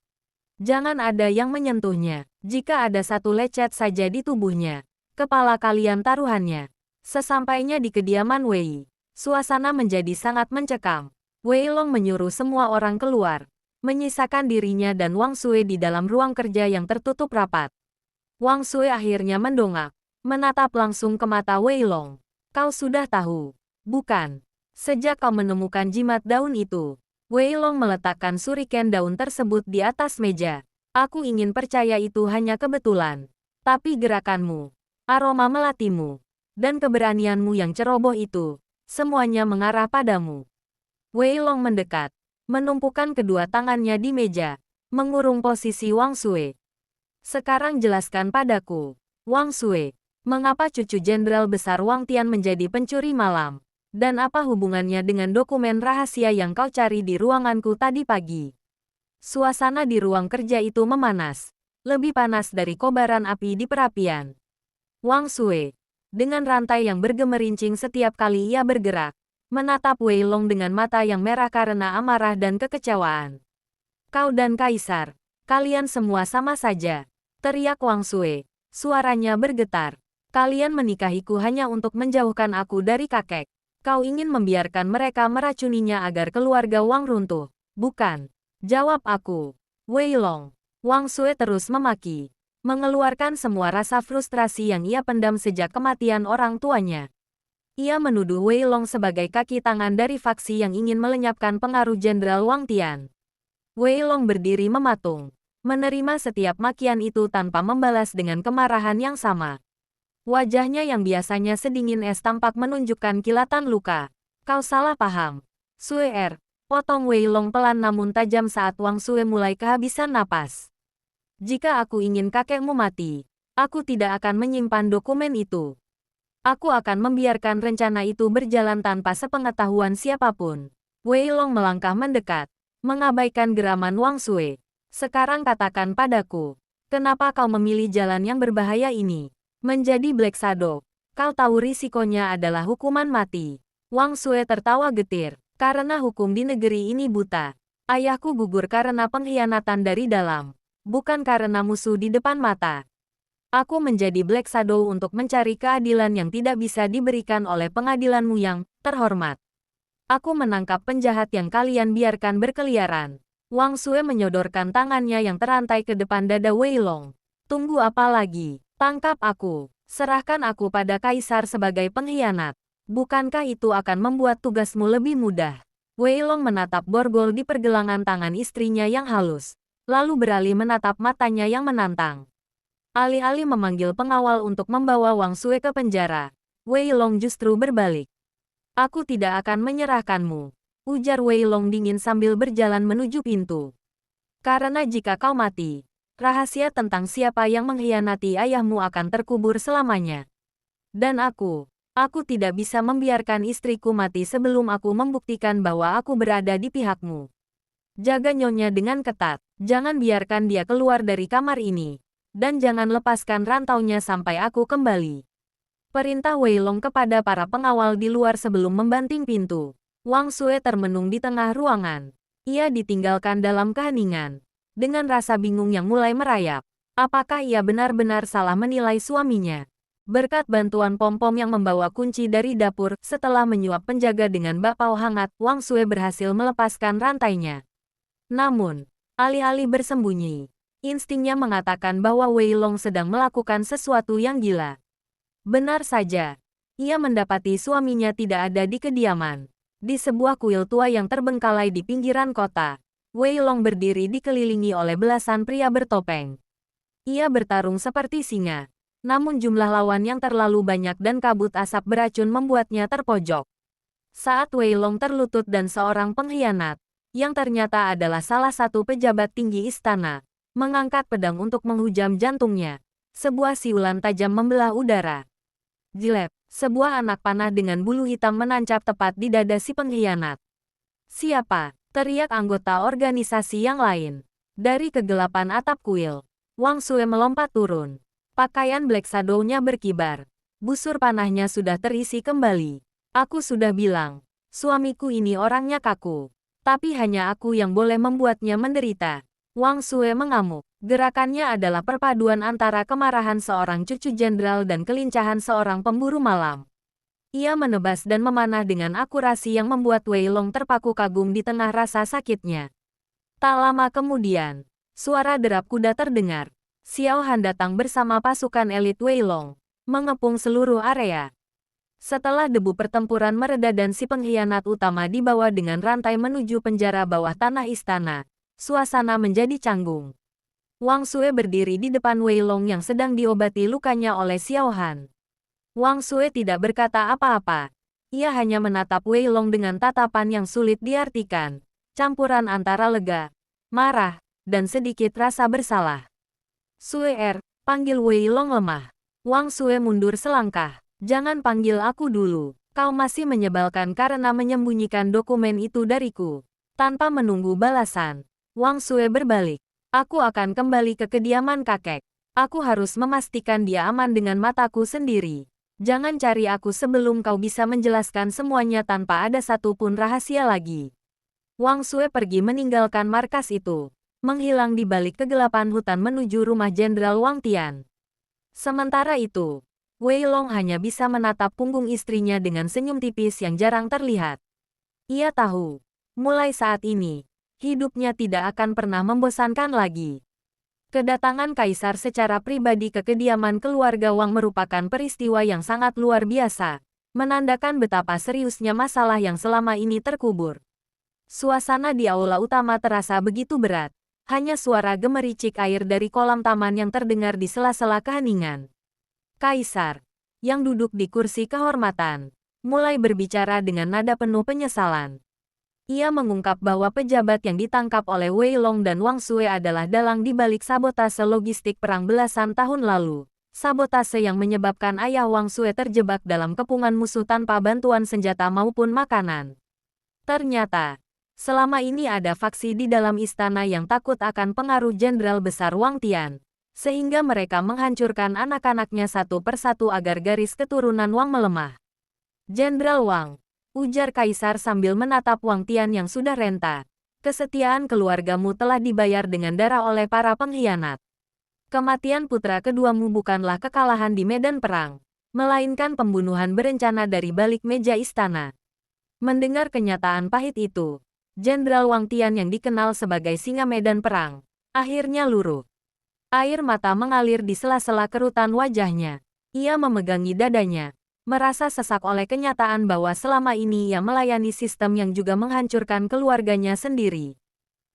Speaker 1: "Jangan ada yang menyentuhnya. Jika ada satu lecet saja di tubuhnya, kepala kalian taruhannya." Sesampainya di kediaman Wei, suasana menjadi sangat mencekam. Wei Long menyuruh semua orang keluar, menyisakan dirinya dan Wang Sue di dalam ruang kerja yang tertutup rapat. Wang Sui akhirnya mendongak, menatap langsung ke mata Wei Long. Kau sudah tahu, bukan? Sejak kau menemukan jimat daun itu, Wei Long meletakkan shuriken daun tersebut di atas meja. Aku ingin percaya itu hanya kebetulan. Tapi gerakanmu, aroma melatimu, dan keberanianmu yang ceroboh itu, semuanya mengarah padamu. Wei Long mendekat, menumpukan kedua tangannya di meja, mengurung posisi Wang Sui. Sekarang jelaskan padaku, Wang Sui, mengapa cucu Jenderal Besar Wang Tian menjadi pencuri malam? Dan apa hubungannya dengan dokumen rahasia yang kau cari di ruanganku tadi pagi? Suasana di ruang kerja itu memanas, lebih panas dari kobaran api di perapian. Wang Sui, dengan rantai yang bergemerincing setiap kali ia bergerak, menatap Wei Long dengan mata yang merah karena amarah dan kekecewaan. Kau dan Kaisar, kalian semua sama saja, teriak Wang Sui, suaranya bergetar. Kalian menikahiku hanya untuk menjauhkan aku dari kakek. Kau ingin membiarkan mereka meracuninya agar keluarga Wang runtuh, bukan? Jawab aku, Wei Long. Wang Sui terus memaki, mengeluarkan semua rasa frustrasi yang ia pendam sejak kematian orang tuanya. Ia menuduh Wei Long sebagai kaki tangan dari faksi yang ingin melenyapkan pengaruh Jenderal Wang Tian. Wei Long berdiri mematung, menerima setiap makian itu tanpa membalas dengan kemarahan yang sama. Wajahnya yang biasanya sedingin es tampak menunjukkan kilatan luka. Kau salah paham. Sui potong Wei Long pelan namun tajam saat Wang Sui mulai kehabisan napas. Jika aku ingin kakekmu mati, aku tidak akan menyimpan dokumen itu. Aku akan membiarkan rencana itu berjalan tanpa sepengetahuan siapapun. Wei Long melangkah mendekat, mengabaikan geraman Wang Sui. Sekarang katakan padaku, kenapa kau memilih jalan yang berbahaya ini? Menjadi Black Shadow, kau tahu risikonya adalah hukuman mati. Wang Sui tertawa getir, karena hukum di negeri ini buta. Ayahku gugur karena pengkhianatan dari dalam, bukan karena musuh di depan mata. Aku menjadi Black Shadow untuk mencari keadilan yang tidak bisa diberikan oleh pengadilanmu yang terhormat. Aku menangkap penjahat yang kalian biarkan berkeliaran. Wang Sui menyodorkan tangannya yang terantai ke depan dada Wei Long. Tunggu apa lagi? Tangkap aku. Serahkan aku pada Kaisar sebagai pengkhianat. Bukankah itu akan membuat tugasmu lebih mudah? Wei Long menatap borgol di pergelangan tangan istrinya yang halus, lalu beralih menatap matanya yang menantang. Alih-alih memanggil pengawal untuk membawa Wang Sui ke penjara, Wei Long justru berbalik. Aku tidak akan menyerahkanmu, ujar Wei Long dingin sambil berjalan menuju pintu. Karena jika kau mati, rahasia tentang siapa yang mengkhianati ayahmu akan terkubur selamanya. Dan aku tidak bisa membiarkan istriku mati sebelum aku membuktikan bahwa aku berada di pihakmu. Jaga nyonya dengan ketat, jangan biarkan dia keluar dari kamar ini. Dan jangan lepaskan rantaunya sampai aku kembali. Perintah Wei Long kepada para pengawal di luar sebelum membanting pintu. Wang Sui termenung di tengah ruangan. Ia ditinggalkan dalam keheningan, dengan rasa bingung yang mulai merayap. Apakah ia benar-benar salah menilai suaminya? Berkat bantuan pom-pom yang membawa kunci dari dapur, setelah menyuap penjaga dengan bakpao hangat, Wang Sui berhasil melepaskan rantainya. Namun, alih-alih bersembunyi, instingnya mengatakan bahwa Wei Long sedang melakukan sesuatu yang gila. Benar saja, ia mendapati suaminya tidak ada di kediaman. Di sebuah kuil tua yang terbengkalai di pinggiran kota, Wei Long berdiri dikelilingi oleh belasan pria bertopeng. Ia bertarung seperti singa, namun jumlah lawan yang terlalu banyak dan kabut asap beracun membuatnya terpojok. Saat Wei Long terlutut dan seorang pengkhianat, yang ternyata adalah salah satu pejabat tinggi istana, mengangkat pedang untuk menghujam jantungnya, sebuah siulan tajam membelah udara. Jilep, sebuah anak panah dengan bulu hitam menancap tepat di dada si pengkhianat. Siapa? Teriak anggota organisasi yang lain. Dari kegelapan atap kuil, Wang Sui melompat turun. Pakaian Black Shadow-nya berkibar. Busur panahnya sudah terisi kembali. Aku sudah bilang, suamiku ini orangnya kaku. Tapi hanya aku yang boleh membuatnya menderita. Wang Sui mengamuk. Gerakannya adalah perpaduan antara kemarahan seorang cucu jenderal dan kelincahan seorang pemburu malam. Ia menebas dan memanah dengan akurasi yang membuat Wei Long terpaku kagum di tengah rasa sakitnya. Tak lama kemudian, suara derap kuda terdengar. Xiao Han datang bersama pasukan elit Wei Long, mengepung seluruh area. Setelah debu pertempuran mereda dan si pengkhianat utama dibawa dengan rantai menuju penjara bawah tanah istana, suasana menjadi canggung. Wang Sue berdiri di depan Wei Long yang sedang diobati lukanya oleh Xiao Han. Wang Sue tidak berkata apa-apa. Ia hanya menatap Wei Long dengan tatapan yang sulit diartikan, campuran antara lega, marah, dan sedikit rasa bersalah. Sue, panggil Wei Long lemah. Wang Sue mundur selangkah. Jangan panggil aku dulu. Kau masih menyebalkan karena menyembunyikan dokumen itu dariku. Tanpa menunggu balasan, Wang Sue berbalik. Aku akan kembali ke kediaman kakek. Aku harus memastikan dia aman dengan mataku sendiri. Jangan cari aku sebelum kau bisa menjelaskan semuanya tanpa ada satupun rahasia lagi. Wang Sue pergi meninggalkan markas itu, menghilang di balik kegelapan hutan menuju rumah Jenderal Wang Tian. Sementara itu, Wei Long hanya bisa menatap punggung istrinya dengan senyum tipis yang jarang terlihat. Ia tahu, mulai saat ini, hidupnya tidak akan pernah membosankan lagi. Kedatangan Kaisar secara pribadi ke kediaman keluarga Wang merupakan peristiwa yang sangat luar biasa, menandakan betapa seriusnya masalah yang selama ini terkubur. Suasana di aula utama terasa begitu berat, hanya suara gemericik air dari kolam taman yang terdengar di sela-sela keheningan. Kaisar, yang duduk di kursi kehormatan, mulai berbicara dengan nada penuh penyesalan. Ia mengungkap bahwa pejabat yang ditangkap oleh Wei Long dan Wang Sue adalah dalang di balik sabotase logistik perang belasan tahun lalu. Sabotase yang menyebabkan ayah Wang Sue terjebak dalam kepungan musuh tanpa bantuan senjata maupun makanan. Ternyata, selama ini ada faksi di dalam istana yang takut akan pengaruh Jenderal Besar Wang Tian, sehingga mereka menghancurkan anak-anaknya satu persatu agar garis keturunan Wang melemah. Jenderal Wang, ujar Kaisar sambil menatap Wang Tian yang sudah renta. Kesetiaan keluargamu telah dibayar dengan darah oleh para pengkhianat. Kematian putra keduamu bukanlah kekalahan di medan perang, melainkan pembunuhan berencana dari balik meja istana. Mendengar kenyataan pahit itu, Jenderal Wang Tian yang dikenal sebagai singa medan perang, akhirnya luruh. Air mata mengalir di sela-sela kerutan wajahnya. Ia memegangi dadanya, merasa sesak oleh kenyataan bahwa selama ini ia melayani sistem yang juga menghancurkan keluarganya sendiri.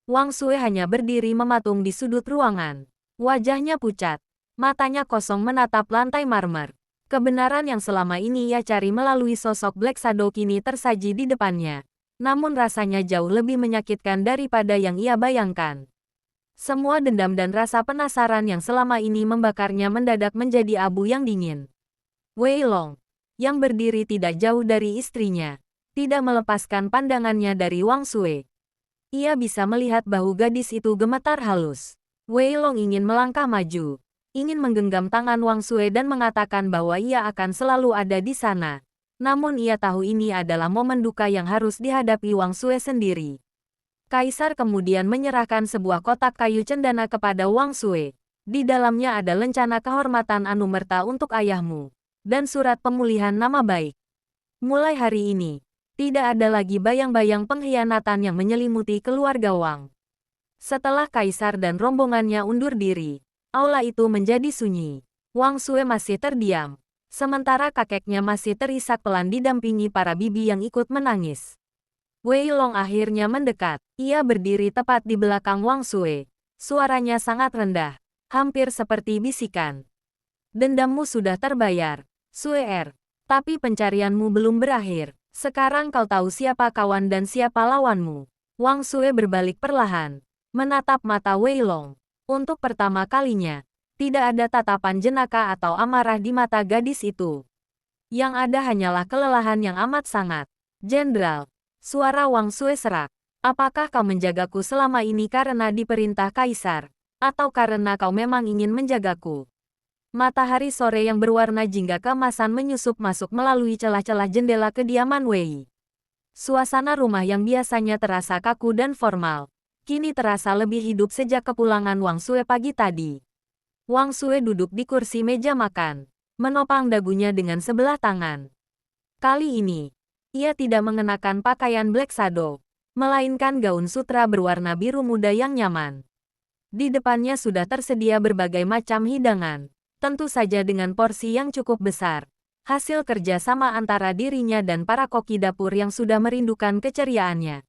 Speaker 1: Wang Sue hanya berdiri mematung di sudut ruangan. Wajahnya pucat, matanya kosong menatap lantai marmer. Kebenaran yang selama ini ia cari melalui sosok Black Shadow kini tersaji di depannya. Namun rasanya jauh lebih menyakitkan daripada yang ia bayangkan. Semua dendam dan rasa penasaran yang selama ini membakarnya mendadak menjadi abu yang dingin. Wei Long, yang berdiri tidak jauh dari istrinya, tidak melepaskan pandangannya dari Wang Sue. Ia bisa melihat bahu gadis itu gemetar halus. Wei Long ingin melangkah maju, ingin menggenggam tangan Wang Sue dan mengatakan bahwa ia akan selalu ada di sana. Namun ia tahu ini adalah momen duka yang harus dihadapi Wang Sue sendiri. Kaisar kemudian menyerahkan sebuah kotak kayu cendana kepada Wang Sue. Di dalamnya ada lencana kehormatan Anumerta untuk ayahmu dan surat pemulihan nama baik. Mulai hari ini, tidak ada lagi bayang-bayang pengkhianatan yang menyelimuti keluarga Wang. Setelah Kaisar dan rombongannya undur diri, aula itu menjadi sunyi. Wang Sue masih terdiam, sementara kakeknya masih terisak pelan didampingi para bibi yang ikut menangis. Wei Long akhirnya mendekat. Ia berdiri tepat di belakang Wang Sue. Suaranya sangat rendah, hampir seperti bisikan. Dendammu sudah terbayar, Sue, tapi pencarianmu belum berakhir. Sekarang kau tahu siapa kawan dan siapa lawanmu. Wang Sue berbalik perlahan, menatap mata Wei Long. Untuk pertama kalinya, tidak ada tatapan jenaka atau amarah di mata gadis itu. Yang ada hanyalah kelelahan yang amat sangat. Jenderal, suara Wang Sue serak. Apakah kau menjagaku selama ini karena diperintah Kaisar, atau karena kau memang ingin menjagaku? Matahari sore yang berwarna jingga keemasan menyusup masuk melalui celah-celah jendela kediaman Wei. Suasana rumah yang biasanya terasa kaku dan formal, kini terasa lebih hidup sejak kepulangan Wang Sue pagi tadi. Wang Sue duduk di kursi meja makan, menopang dagunya dengan sebelah tangan. Kali ini, ia tidak mengenakan pakaian Black Shadow, melainkan gaun sutra berwarna biru muda yang nyaman. Di depannya sudah tersedia berbagai macam hidangan, tentu saja dengan porsi yang cukup besar. Hasil kerja sama antara dirinya dan para koki dapur yang sudah merindukan keceriaannya.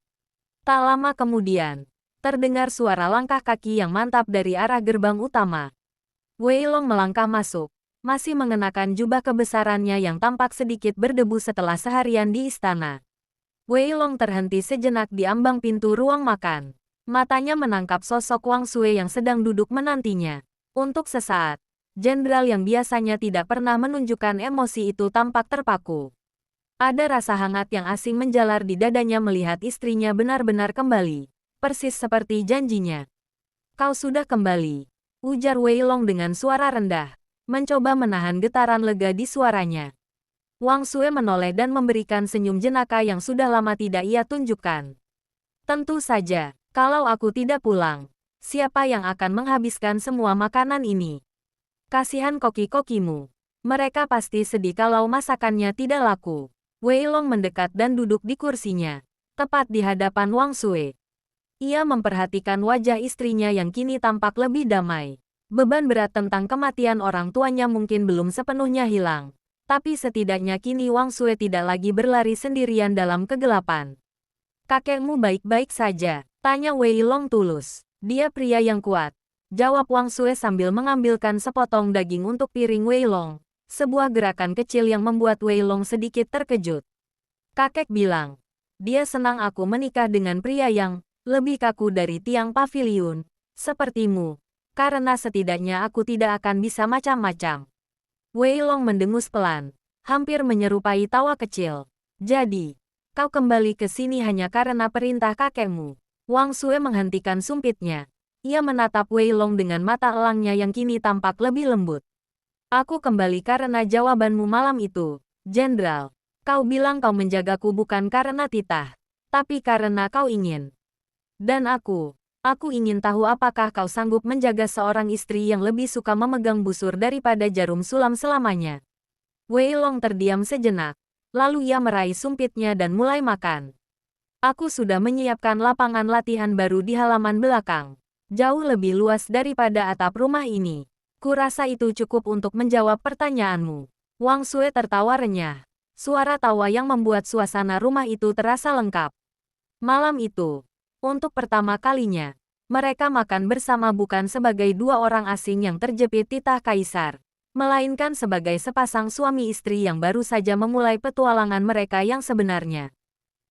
Speaker 1: Tak lama kemudian, terdengar suara langkah kaki yang mantap dari arah gerbang utama. Wei Long melangkah masuk, masih mengenakan jubah kebesarannya yang tampak sedikit berdebu setelah seharian di istana. Wei Long terhenti sejenak di ambang pintu ruang makan. Matanya menangkap sosok Wang Sui yang sedang duduk menantinya. Untuk sesaat, jenderal yang biasanya tidak pernah menunjukkan emosi itu tampak terpaku. Ada rasa hangat yang asing menjalar di dadanya melihat istrinya benar-benar kembali. Persis seperti janjinya. Kau sudah kembali, ujar Wei Long dengan suara rendah, mencoba menahan getaran lega di suaranya. Wang Sui menoleh dan memberikan senyum jenaka yang sudah lama tidak ia tunjukkan. Tentu saja, kalau aku tidak pulang, siapa yang akan menghabiskan semua makanan ini? Kasihan koki-kokimu. Mereka pasti sedih kalau masakannya tidak laku. Wei Long mendekat dan duduk di kursinya, tepat di hadapan Wang Sui. Ia memperhatikan wajah istrinya yang kini tampak lebih damai. Beban berat tentang kematian orang tuanya mungkin belum sepenuhnya hilang. Tapi setidaknya kini Wang Sui tidak lagi berlari sendirian dalam kegelapan. Kakekmu baik-baik saja, tanya Wei Long tulus. Dia pria yang kuat, jawab Wang Sui sambil mengambilkan sepotong daging untuk piring Wei Long. Sebuah gerakan kecil yang membuat Wei Long sedikit terkejut. Kakek bilang, dia senang aku menikah dengan pria yang lebih kaku dari tiang paviliun, sepertimu, karena setidaknya aku tidak akan bisa macam-macam. Wei Long mendengus pelan, hampir menyerupai tawa kecil. Jadi, kau kembali ke sini hanya karena perintah kakekmu. Wang Sui menghentikan sumpitnya. Ia menatap Wei Long dengan mata elangnya yang kini tampak lebih lembut. Aku kembali karena jawabanmu malam itu, Jenderal. Kau bilang kau menjagaku bukan karena titah, tapi karena kau ingin. Dan aku ingin tahu apakah kau sanggup menjaga seorang istri yang lebih suka memegang busur daripada jarum sulam selamanya. Wei Long terdiam sejenak, lalu ia meraih sumpitnya dan mulai makan. Aku sudah menyiapkan lapangan latihan baru di halaman belakang. Jauh lebih luas daripada atap rumah ini. Kurasa itu cukup untuk menjawab pertanyaanmu. Wang Sui tertawa renyah. Suara tawa yang membuat suasana rumah itu terasa lengkap. Malam itu, untuk pertama kalinya, mereka makan bersama bukan sebagai dua orang asing yang terjepit titah kaisar, melainkan sebagai sepasang suami istri yang baru saja memulai petualangan mereka yang sebenarnya.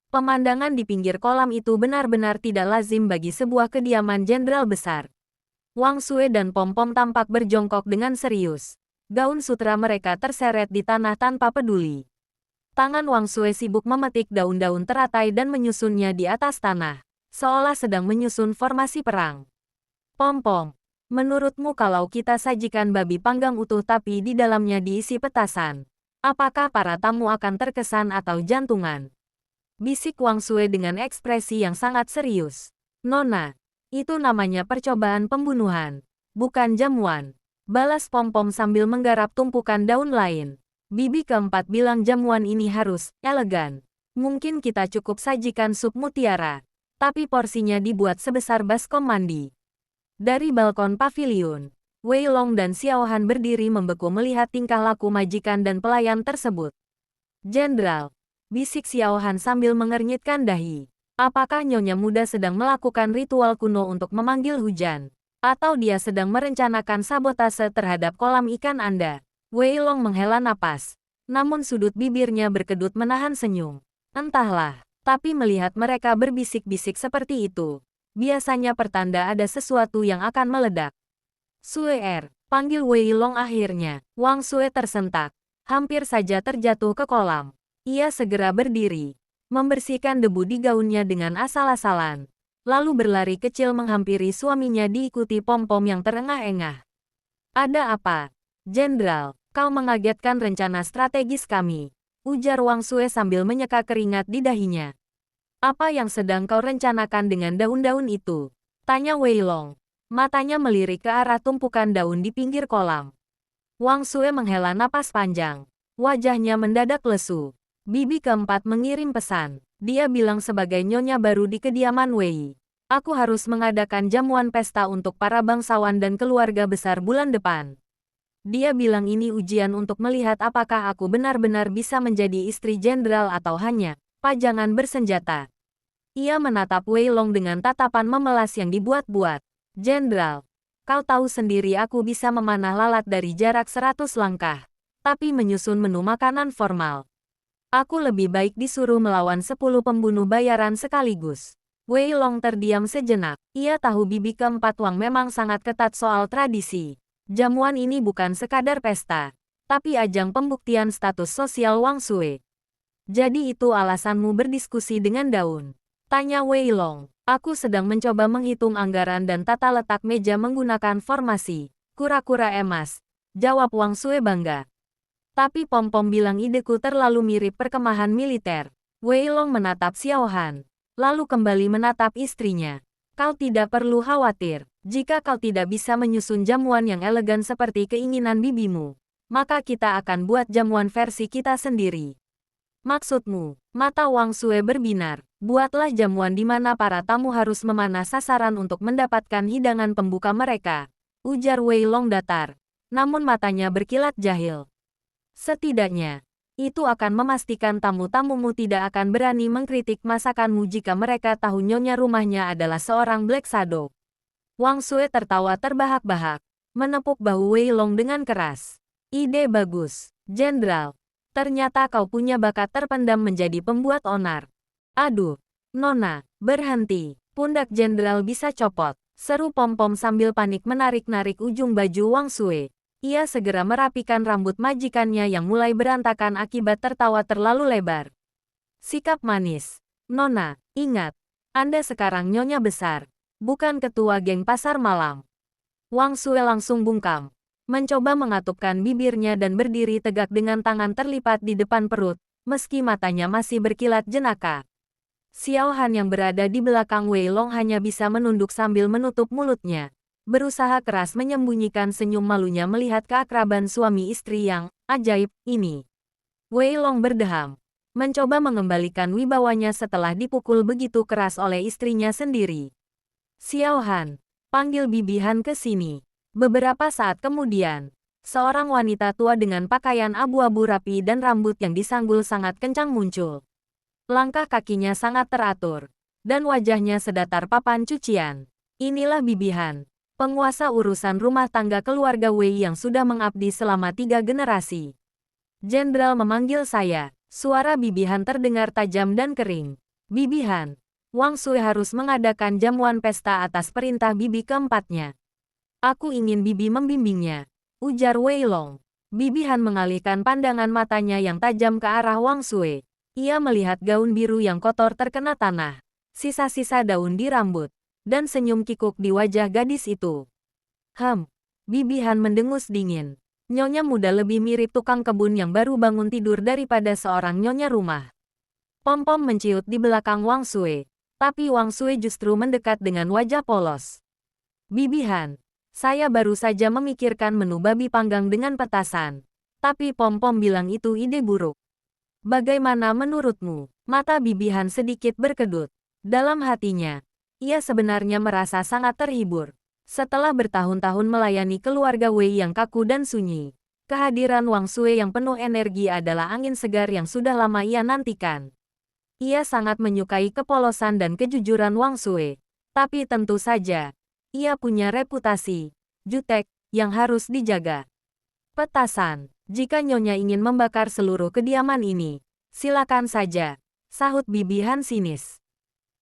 Speaker 1: Pemandangan di pinggir kolam itu benar-benar tidak lazim bagi sebuah kediaman jenderal besar. Wang Sui dan Pom-Pom tampak berjongkok dengan serius. Gaun sutra mereka terseret di tanah tanpa peduli. Tangan Wang Sui sibuk memetik daun-daun teratai dan menyusunnya di atas tanah, seolah sedang menyusun formasi perang. Pom-Pom, menurutmu kalau kita sajikan babi panggang utuh tapi di dalamnya diisi petasan, apakah para tamu akan terkesan atau jantungan? Bisik Wang Sui dengan ekspresi yang sangat serius. Nona, itu namanya percobaan pembunuhan, bukan jamuan. Balas Pom-Pom sambil menggarap tumpukan daun lain. Bibi keempat bilang jamuan ini harus elegan. Mungkin kita cukup sajikan sup mutiara, tapi porsinya dibuat sebesar baskom mandi. Dari balkon paviliun, Wei Long dan Xiao Han berdiri membeku melihat tingkah laku majikan dan pelayan tersebut. Jenderal, bisik Xiao Han sambil mengernyitkan dahi. Apakah nyonya muda sedang melakukan ritual kuno untuk memanggil hujan? Atau dia sedang merencanakan sabotase terhadap kolam ikan Anda? Wei Long menghela napas. Namun sudut bibirnya berkedut menahan senyum. Entahlah, tapi melihat mereka berbisik-bisik seperti itu, biasanya pertanda ada sesuatu yang akan meledak. Sue panggil Wei Long akhirnya. Wang Sue tersentak, hampir saja terjatuh ke kolam. Ia segera berdiri, membersihkan debu di gaunnya dengan asal-asalan, lalu berlari kecil menghampiri suaminya diikuti Pom-Pom yang terengah-engah. Ada apa? Jenderal, kau mengagetkan rencana strategis kami, ujar Wang Sui sambil menyeka keringat di dahinya. Apa yang sedang kau rencanakan dengan daun-daun itu? Tanya Wei Long. Matanya melirik ke arah tumpukan daun di pinggir kolam. Wang Sui menghela napas panjang. Wajahnya mendadak lesu. Bibi keempat mengirim pesan. Dia bilang sebagai nyonya baru di kediaman Wei. Aku harus mengadakan jamuan pesta untuk para bangsawan dan keluarga besar bulan depan. Dia bilang ini ujian untuk melihat apakah aku benar-benar bisa menjadi istri jenderal atau hanya pajangan bersenjata. Ia menatap Wei Long dengan tatapan memelas yang dibuat-buat. Jenderal, kau tahu sendiri aku bisa memanah lalat dari jarak 100 langkah. Tapi menyusun menu makanan formal. Aku lebih baik disuruh melawan 10 pembunuh bayaran sekaligus. Wei Long terdiam sejenak. Ia tahu bibi keempat Wang memang sangat ketat soal tradisi. Jamuan ini bukan sekadar pesta, tapi ajang pembuktian status sosial Wang Sui. Jadi itu alasanmu berdiskusi dengan daun? Tanya Wei Long. Aku sedang mencoba menghitung anggaran dan tata letak meja menggunakan formasi kura-kura emas. Jawab Wang Sui bangga. Tapi Pom-Pom bilang ideku terlalu mirip perkemahan militer. Wei Long menatap Xiao Han, lalu kembali menatap istrinya. Kau tidak perlu khawatir. Jika kau tidak bisa menyusun jamuan yang elegan seperti keinginan bibimu, maka kita akan buat jamuan versi kita sendiri. Maksudmu? Mata Wang Sui berbinar. Buatlah jamuan di mana para tamu harus memanah sasaran untuk mendapatkan hidangan pembuka mereka. Ujar Wei Long datar. Namun matanya berkilat jahil. Setidaknya, itu akan memastikan tamu-tamumu tidak akan berani mengkritik masakanmu jika mereka tahu nyonya rumahnya adalah seorang Black Shadow. Wang Sui tertawa terbahak-bahak, menepuk bahu Wei Long dengan keras. Ide bagus, Jenderal. Ternyata kau punya bakat terpendam menjadi pembuat onar. Aduh, Nona, berhenti. Pundak Jenderal bisa copot. Seru Pom-Pom sambil panik menarik-narik ujung baju Wang Sui. Ia segera merapikan rambut majikannya yang mulai berantakan akibat tertawa terlalu lebar. Sikap manis. Nona, ingat, Anda sekarang nyonya besar, bukan ketua geng pasar malam. Wang Sui langsung bungkam, mencoba mengatupkan bibirnya dan berdiri tegak dengan tangan terlipat di depan perut, meski matanya masih berkilat jenaka. Xiao Han yang berada di belakang Wei Long hanya bisa menunduk sambil menutup mulutnya. Berusaha keras menyembunyikan senyum malunya melihat keakraban suami istri yang ajaib ini. Wei Long berdeham, mencoba mengembalikan wibawanya setelah dipukul begitu keras oleh istrinya sendiri. Xiao Han, panggil Bibi Han ke sini. Beberapa saat kemudian, seorang wanita tua dengan pakaian abu-abu rapi dan rambut yang disanggul sangat kencang muncul. Langkah kakinya sangat teratur, dan wajahnya sedatar papan cucian. Inilah Bibi Han, penguasa urusan rumah tangga keluarga Wei yang sudah mengabdi selama 3 generasi. Jenderal memanggil saya. Suara Bibi Han terdengar tajam dan kering. Bibi Han, Wang Sui harus mengadakan jamuan pesta atas perintah bibi keempatnya. Aku ingin bibi membimbingnya, ujar Wei Long. Bibi Han mengalihkan pandangan matanya yang tajam ke arah Wang Sui. Ia melihat gaun biru yang kotor terkena tanah, sisa-sisa daun di rambut, dan senyum kikuk di wajah gadis itu. Bibi Han mendengus dingin. Nyonya muda lebih mirip tukang kebun yang baru bangun tidur daripada seorang nyonya rumah. Pom-Pom menciut di belakang Wang Sui, tapi Wang Sui justru mendekat dengan wajah polos. Bibi Han, saya baru saja memikirkan menu babi panggang dengan petasan, tapi Pom-Pom bilang itu ide buruk. Bagaimana menurutmu? Mata Bibi Han sedikit berkedut. Dalam hatinya, ia sebenarnya merasa sangat terhibur. Setelah bertahun-tahun melayani keluarga Wei yang kaku dan sunyi, kehadiran Wang Sui yang penuh energi adalah angin segar yang sudah lama ia nantikan. Ia sangat menyukai kepolosan dan kejujuran Wang Sui. Tapi tentu saja, ia punya reputasi, jutek, yang harus dijaga. Petasan, jika Nyonya ingin membakar seluruh kediaman ini, silakan saja, sahut Bibi Han sinis.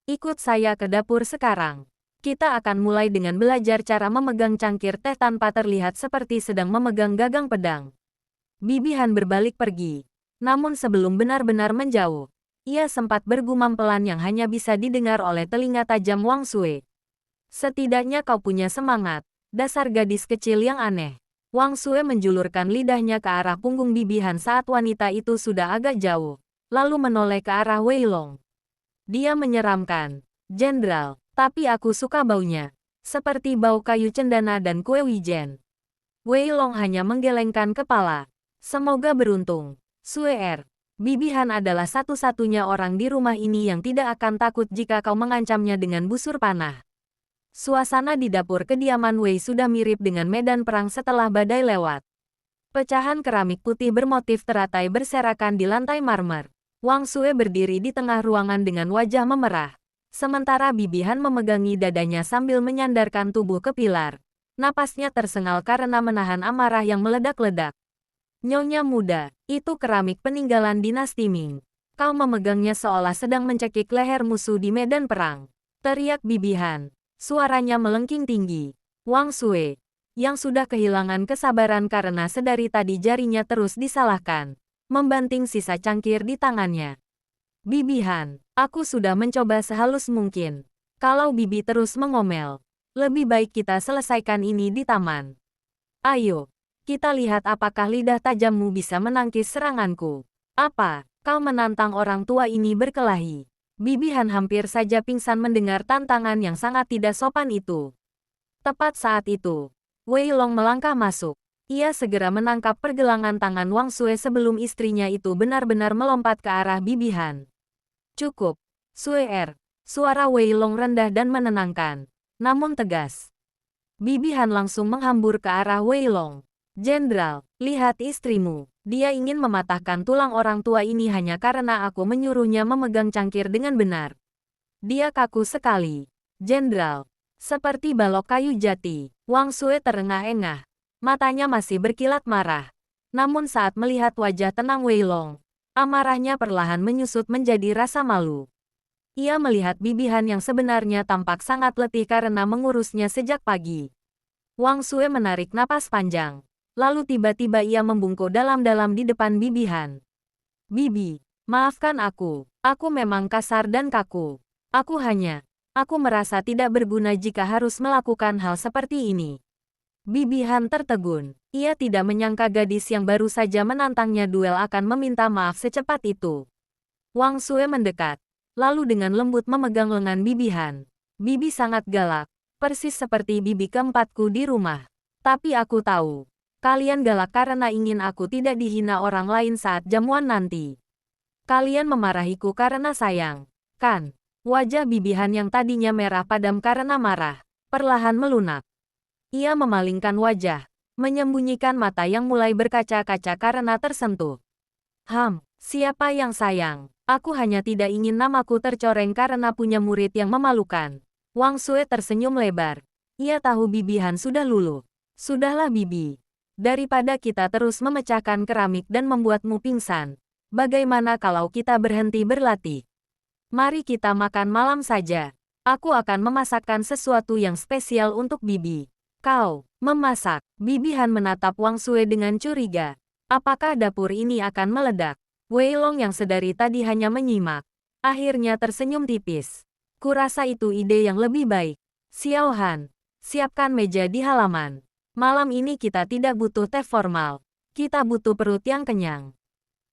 Speaker 1: Ikut saya ke dapur sekarang. Kita akan mulai dengan belajar cara memegang cangkir teh tanpa terlihat seperti sedang memegang gagang pedang. Bibi Han berbalik pergi. Namun sebelum benar-benar menjauh, ia sempat bergumam pelan yang hanya bisa didengar oleh telinga tajam Wang Sui. Setidaknya kau punya semangat, dasar gadis kecil yang aneh. Wang Sui menjulurkan lidahnya ke arah punggung Bibi Han saat wanita itu sudah agak jauh, lalu menoleh ke arah Wei Long. Dia menyeramkan, Jenderal, tapi aku suka baunya. Seperti bau kayu cendana dan kue wijen. Wei Long hanya menggelengkan kepala. Semoga beruntung, Sui Er. Bibi Han adalah satu-satunya orang di rumah ini yang tidak akan takut jika kau mengancamnya dengan busur panah. Suasana di dapur kediaman Wei sudah mirip dengan medan perang setelah badai lewat. Pecahan keramik putih bermotif teratai berserakan di lantai marmer. Wang Sue berdiri di tengah ruangan dengan wajah memerah. Sementara Bibi Han memegangi dadanya sambil menyandarkan tubuh ke pilar. Napasnya tersengal karena menahan amarah yang meledak-ledak. Nyonya muda, itu keramik peninggalan dinasti Ming. Kau memegangnya seolah sedang mencekik leher musuh di medan perang. Teriak Bibi Han. Suaranya melengking tinggi. Wang Sue, yang sudah kehilangan kesabaran karena sedari tadi jarinya terus disalahkan, membanting sisa cangkir di tangannya. Bibi Han, aku sudah mencoba sehalus mungkin. Kalau Bibi terus mengomel, lebih baik kita selesaikan ini di taman. Ayo. Kita lihat apakah lidah tajammu bisa menangkis seranganku. Apa, kau menantang orang tua ini berkelahi? Bibi Han hampir saja pingsan mendengar tantangan yang sangat tidak sopan itu. Tepat saat itu, Wei Long melangkah masuk. Ia segera menangkap pergelangan tangan Wang Sue sebelum istrinya itu benar-benar melompat ke arah Bibi Han. Cukup, Sue Er. Suara Wei Long rendah dan menenangkan, namun tegas. Bibi Han langsung menghambur ke arah Wei Long. Jenderal, lihat istrimu. Dia ingin mematahkan tulang orang tua ini hanya karena aku menyuruhnya memegang cangkir dengan benar. Dia kaku sekali. Jenderal, seperti balok kayu jati. Wang Sue terengah-engah. Matanya masih berkilat marah. Namun saat melihat wajah tenang Wei Long, amarahnya perlahan menyusut menjadi rasa malu. Ia melihat Bibi Han yang sebenarnya tampak sangat letih karena mengurusnya sejak pagi. Wang Sue menarik napas panjang. Lalu tiba-tiba ia membungkuk dalam-dalam di depan Bibi Han. Bibi, maafkan aku. Aku memang kasar dan kaku. Aku merasa tidak berguna jika harus melakukan hal seperti ini. Bibi Han tertegun. Ia tidak menyangka gadis yang baru saja menantangnya duel akan meminta maaf secepat itu. Wang Sue mendekat, lalu dengan lembut memegang lengan Bibi Han. Bibi sangat galak, persis seperti bibi keempatku di rumah. Tapi aku tahu. Kalian galak karena ingin aku tidak dihina orang lain saat jamuan nanti. Kalian memarahiku karena sayang, kan? Wajah Bibi Han yang tadinya merah padam karena marah, perlahan melunak. Ia memalingkan wajah, menyembunyikan mata yang mulai berkaca-kaca karena tersentuh. Siapa yang sayang? Aku hanya tidak ingin namaku tercoreng karena punya murid yang memalukan. Wang Sue tersenyum lebar. Ia tahu Bibi Han sudah luluh. Sudahlah Bibi. Daripada kita terus memecahkan keramik dan membuatmu pingsan, bagaimana kalau kita berhenti berlatih? Mari kita makan malam saja. Aku akan memasakkan sesuatu yang spesial untuk Bibi. Kau, memasak? Bibi Han menatap Wang Sue dengan curiga. Apakah dapur ini akan meledak? Wei Long yang sedari tadi hanya menyimak, akhirnya tersenyum tipis. Kurasa itu ide yang lebih baik. Xiao Han, siapkan meja di halaman. Malam ini kita tidak butuh teh formal. Kita butuh perut yang kenyang.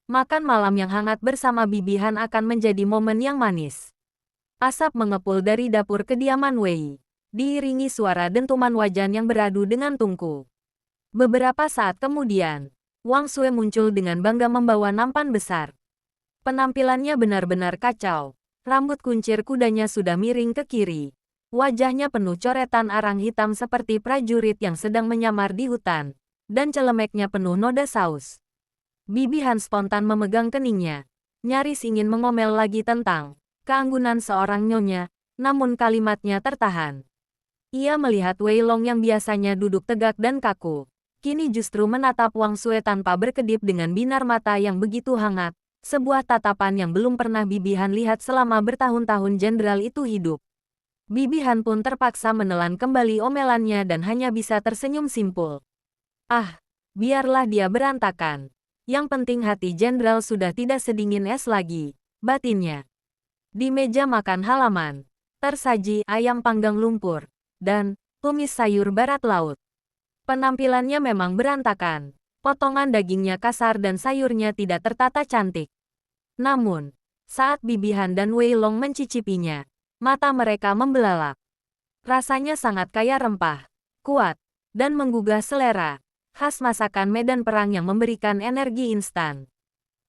Speaker 1: Makan malam yang hangat bersama Bibi Han akan menjadi momen yang manis. Asap mengepul dari dapur kediaman Wei, diiringi suara dentuman wajan yang beradu dengan tungku. Beberapa saat kemudian, Wang Sue muncul dengan bangga membawa nampan besar. Penampilannya benar-benar kacau. Rambut kuncir kudanya sudah miring ke kiri. Wajahnya penuh coretan arang hitam seperti prajurit yang sedang menyamar di hutan, dan celemeknya penuh noda saus. Bibi Han spontan memegang keningnya, nyaris ingin mengomel lagi tentang keanggunan seorang nyonya, namun kalimatnya tertahan. Ia melihat Wei Long yang biasanya duduk tegak dan kaku, kini justru menatap Wang Sue tanpa berkedip dengan binar mata yang begitu hangat, sebuah tatapan yang belum pernah Bibi Han lihat selama bertahun-tahun jenderal itu hidup. Bibi Han pun terpaksa menelan kembali omelannya dan hanya bisa tersenyum simpul. Biarlah dia berantakan. Yang penting hati jenderal sudah tidak sedingin es lagi, batinnya. Di meja makan halaman, tersaji ayam panggang lumpur, dan tumis sayur barat laut. Penampilannya memang berantakan. Potongan dagingnya kasar dan sayurnya tidak tertata cantik. Namun, saat Bibi Han dan Wei Long mencicipinya, mata mereka membelalak. Rasanya sangat kaya rempah, kuat, dan menggugah selera, khas masakan medan perang yang memberikan energi instan.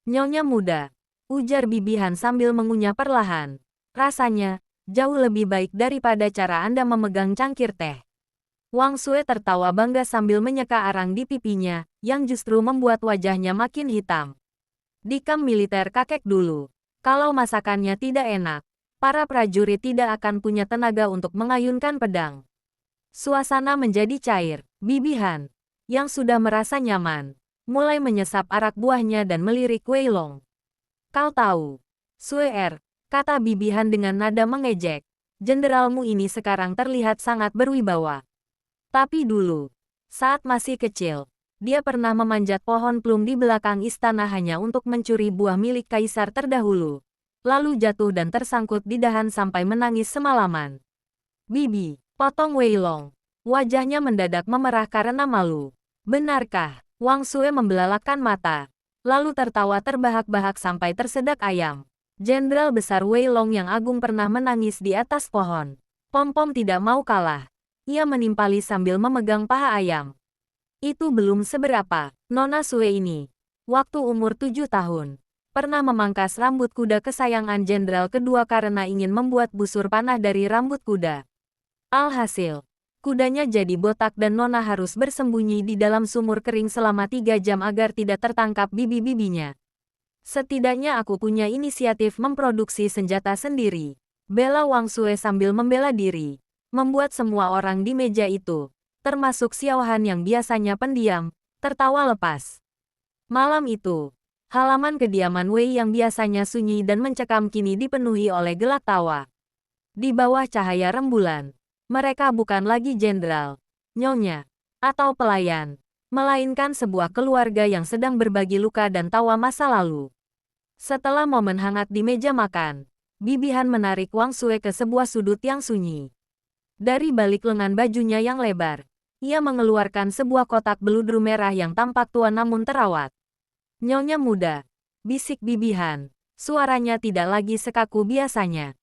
Speaker 1: Nyonya muda, ujar Bibi Han sambil mengunyah perlahan. Rasanya, jauh lebih baik daripada cara Anda memegang cangkir teh. Wang Sue tertawa bangga sambil menyeka arang di pipinya, yang justru membuat wajahnya makin hitam. Di kamp militer kakek dulu, kalau masakannya tidak enak, para prajurit tidak akan punya tenaga untuk mengayunkan pedang. Suasana menjadi cair. Bibi Han, yang sudah merasa nyaman, mulai menyesap arak buahnya dan melirik Wei Long. Kau tahu, Sue kata Bibi Han dengan nada mengejek, jenderalmu ini sekarang terlihat sangat berwibawa. Tapi dulu, saat masih kecil, dia pernah memanjat pohon plum di belakang istana hanya untuk mencuri buah milik kaisar terdahulu, lalu jatuh dan tersangkut di dahan sampai menangis semalaman. Bibi, potong Wei Long. Wajahnya mendadak memerah karena malu. Benarkah? Wang Sue membelalakkan mata, lalu tertawa terbahak-bahak sampai tersedak ayam. Jenderal besar Wei Long yang agung pernah menangis di atas pohon. Pom-pom tidak mau kalah. Ia menimpali sambil memegang paha ayam. Itu belum seberapa. Nona Sue ini, waktu umur 7 tahun, pernah memangkas rambut kuda kesayangan jenderal kedua karena ingin membuat busur panah dari rambut kuda. Alhasil, kudanya jadi botak dan Nona harus bersembunyi di dalam sumur kering selama 3 jam agar tidak tertangkap bibi-bibinya. Setidaknya aku punya inisiatif memproduksi senjata sendiri. Bela Wang Sue sambil membela diri, membuat semua orang di meja itu, termasuk Xiao Han yang biasanya pendiam, tertawa lepas. Malam itu, halaman kediaman Wei yang biasanya sunyi dan mencekam kini dipenuhi oleh gelak tawa. Di bawah cahaya rembulan, mereka bukan lagi jenderal, nyonya, atau pelayan, melainkan sebuah keluarga yang sedang berbagi luka dan tawa masa lalu. Setelah momen hangat di meja makan, Bibi Han menarik Wang Sue ke sebuah sudut yang sunyi. Dari balik lengan bajunya yang lebar, ia mengeluarkan sebuah kotak beludru merah yang tampak tua namun terawat. Nyonya muda, bisik Bibi Han, suaranya tidak lagi sekaku biasanya.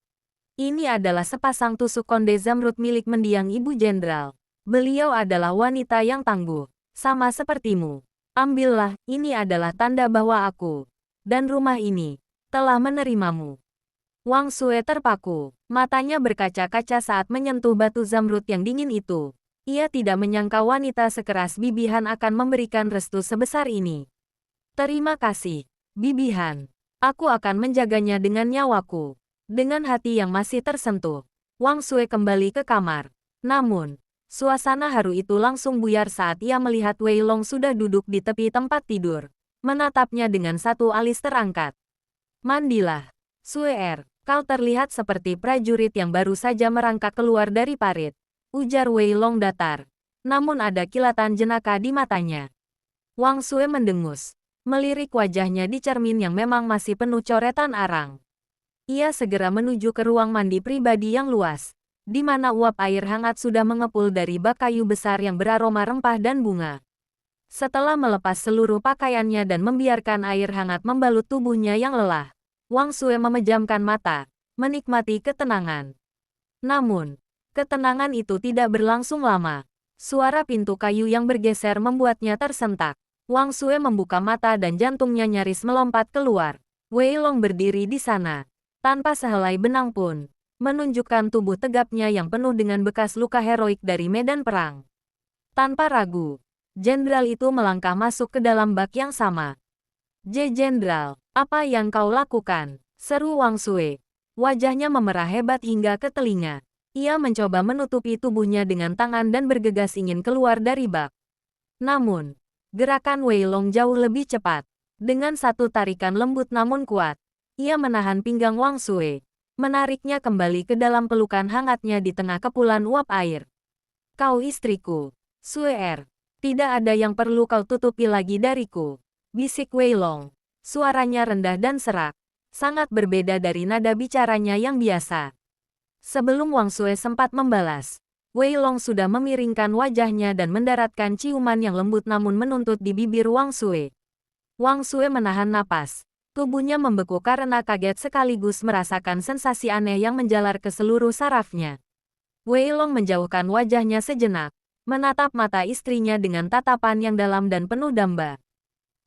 Speaker 1: Ini adalah sepasang tusuk konde zamrud milik mendiang Ibu Jenderal. Beliau adalah wanita yang tangguh, sama sepertimu. Ambillah, ini adalah tanda bahwa aku, dan rumah ini, telah menerimamu. Wang Sue terpaku, matanya berkaca-kaca saat menyentuh batu zamrud yang dingin itu. Ia tidak menyangka wanita sekeras Bibi Han akan memberikan restu sebesar ini. Terima kasih, Bibi Han. Aku akan menjaganya dengan nyawaku. Dengan hati yang masih tersentuh, Wang Sue kembali ke kamar. Namun, suasana haru itu langsung buyar saat ia melihat Wei Long sudah duduk di tepi tempat tidur, menatapnya dengan satu alis terangkat. Mandilah, Sue kau terlihat seperti prajurit yang baru saja merangkak keluar dari parit, ujar Wei Long datar. Namun ada kilatan jenaka di matanya. Wang Sue mendengus, melirik wajahnya di cermin yang memang masih penuh coretan arang. Ia segera menuju ke ruang mandi pribadi yang luas, di mana uap air hangat sudah mengepul dari bak kayu besar yang beraroma rempah dan bunga. Setelah melepas seluruh pakaiannya dan membiarkan air hangat membalut tubuhnya yang lelah, Wang Sue memejamkan mata, menikmati ketenangan. Namun, ketenangan itu tidak berlangsung lama. Suara pintu kayu yang bergeser membuatnya tersentak. Wang Sue membuka mata dan jantungnya nyaris melompat keluar. Wei Long berdiri di sana, tanpa sehelai benang pun, menunjukkan tubuh tegapnya yang penuh dengan bekas luka heroik dari medan perang. Tanpa ragu, jenderal itu melangkah masuk ke dalam bak yang sama. Jenderal, apa yang kau lakukan?" seru Wang Sue. Wajahnya memerah hebat hingga ke telinga. Ia mencoba menutupi tubuhnya dengan tangan dan bergegas ingin keluar dari bak. Namun, gerakan Wei Long jauh lebih cepat. Dengan satu tarikan lembut namun kuat, ia menahan pinggang Wang Sue, menariknya kembali ke dalam pelukan hangatnya di tengah kepulan uap air. "Kau istriku, Sue tidak ada yang perlu kau tutupi lagi dariku," bisik Wei Long. Suaranya rendah dan serak, sangat berbeda dari nada bicaranya yang biasa. Sebelum Wang Sue sempat membalas, Wei Long sudah memiringkan wajahnya dan mendaratkan ciuman yang lembut namun menuntut di bibir Wang Sue. Wang Sue menahan napas. Tubuhnya membeku karena kaget sekaligus merasakan sensasi aneh yang menjalar ke seluruh sarafnya. Wei Long menjauhkan wajahnya sejenak, menatap mata istrinya dengan tatapan yang dalam dan penuh damba.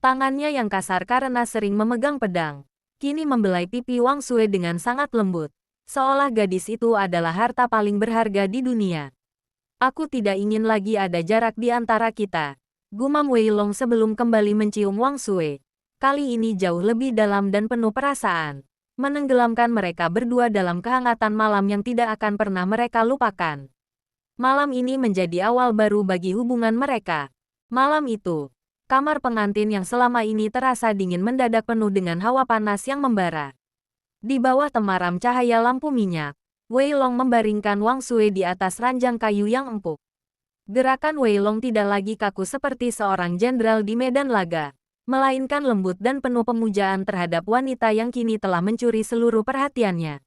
Speaker 1: Tangannya yang kasar karena sering memegang pedang, kini membelai pipi Wang Sui dengan sangat lembut. Seolah gadis itu adalah harta paling berharga di dunia. Aku tidak ingin lagi ada jarak di antara kita, gumam Wei Long sebelum kembali mencium Wang Sui. Kali ini jauh lebih dalam dan penuh perasaan, menenggelamkan mereka berdua dalam kehangatan malam yang tidak akan pernah mereka lupakan. Malam ini menjadi awal baru bagi hubungan mereka. Malam itu, kamar pengantin yang selama ini terasa dingin mendadak penuh dengan hawa panas yang membara. Di bawah temaram cahaya lampu minyak, Wei Long membaringkan Wang Sui di atas ranjang kayu yang empuk. Gerakan Wei Long tidak lagi kaku seperti seorang jenderal di medan laga, melainkan lembut dan penuh pemujaan terhadap wanita yang kini telah mencuri seluruh perhatiannya.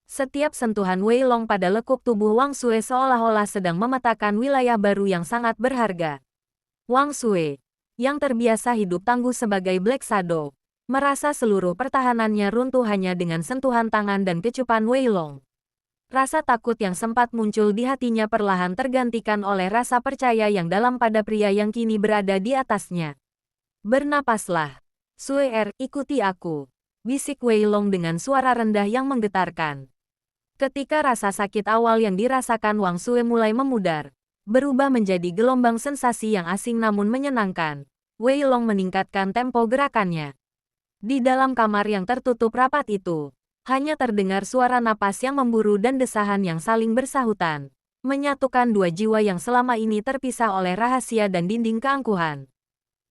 Speaker 1: Setiap sentuhan Wei Long pada lekuk tubuh Wang Sui seolah-olah sedang memetakan wilayah baru yang sangat berharga. Wang Sui, yang terbiasa hidup tangguh sebagai Black Shadow, merasa seluruh pertahanannya runtuh hanya dengan sentuhan tangan dan kecupan Wei Long. Rasa takut yang sempat muncul di hatinya perlahan tergantikan oleh rasa percaya yang dalam pada pria yang kini berada di atasnya. Bernapaslah. Sui ikuti aku, bisik Wei Long dengan suara rendah yang menggetarkan. Ketika rasa sakit awal yang dirasakan Wang Sui mulai memudar, berubah menjadi gelombang sensasi yang asing namun menyenangkan, Wei Long meningkatkan tempo gerakannya. Di dalam kamar yang tertutup rapat itu, hanya terdengar suara napas yang memburu dan desahan yang saling bersahutan, menyatukan dua jiwa yang selama ini terpisah oleh rahasia dan dinding keangkuhan.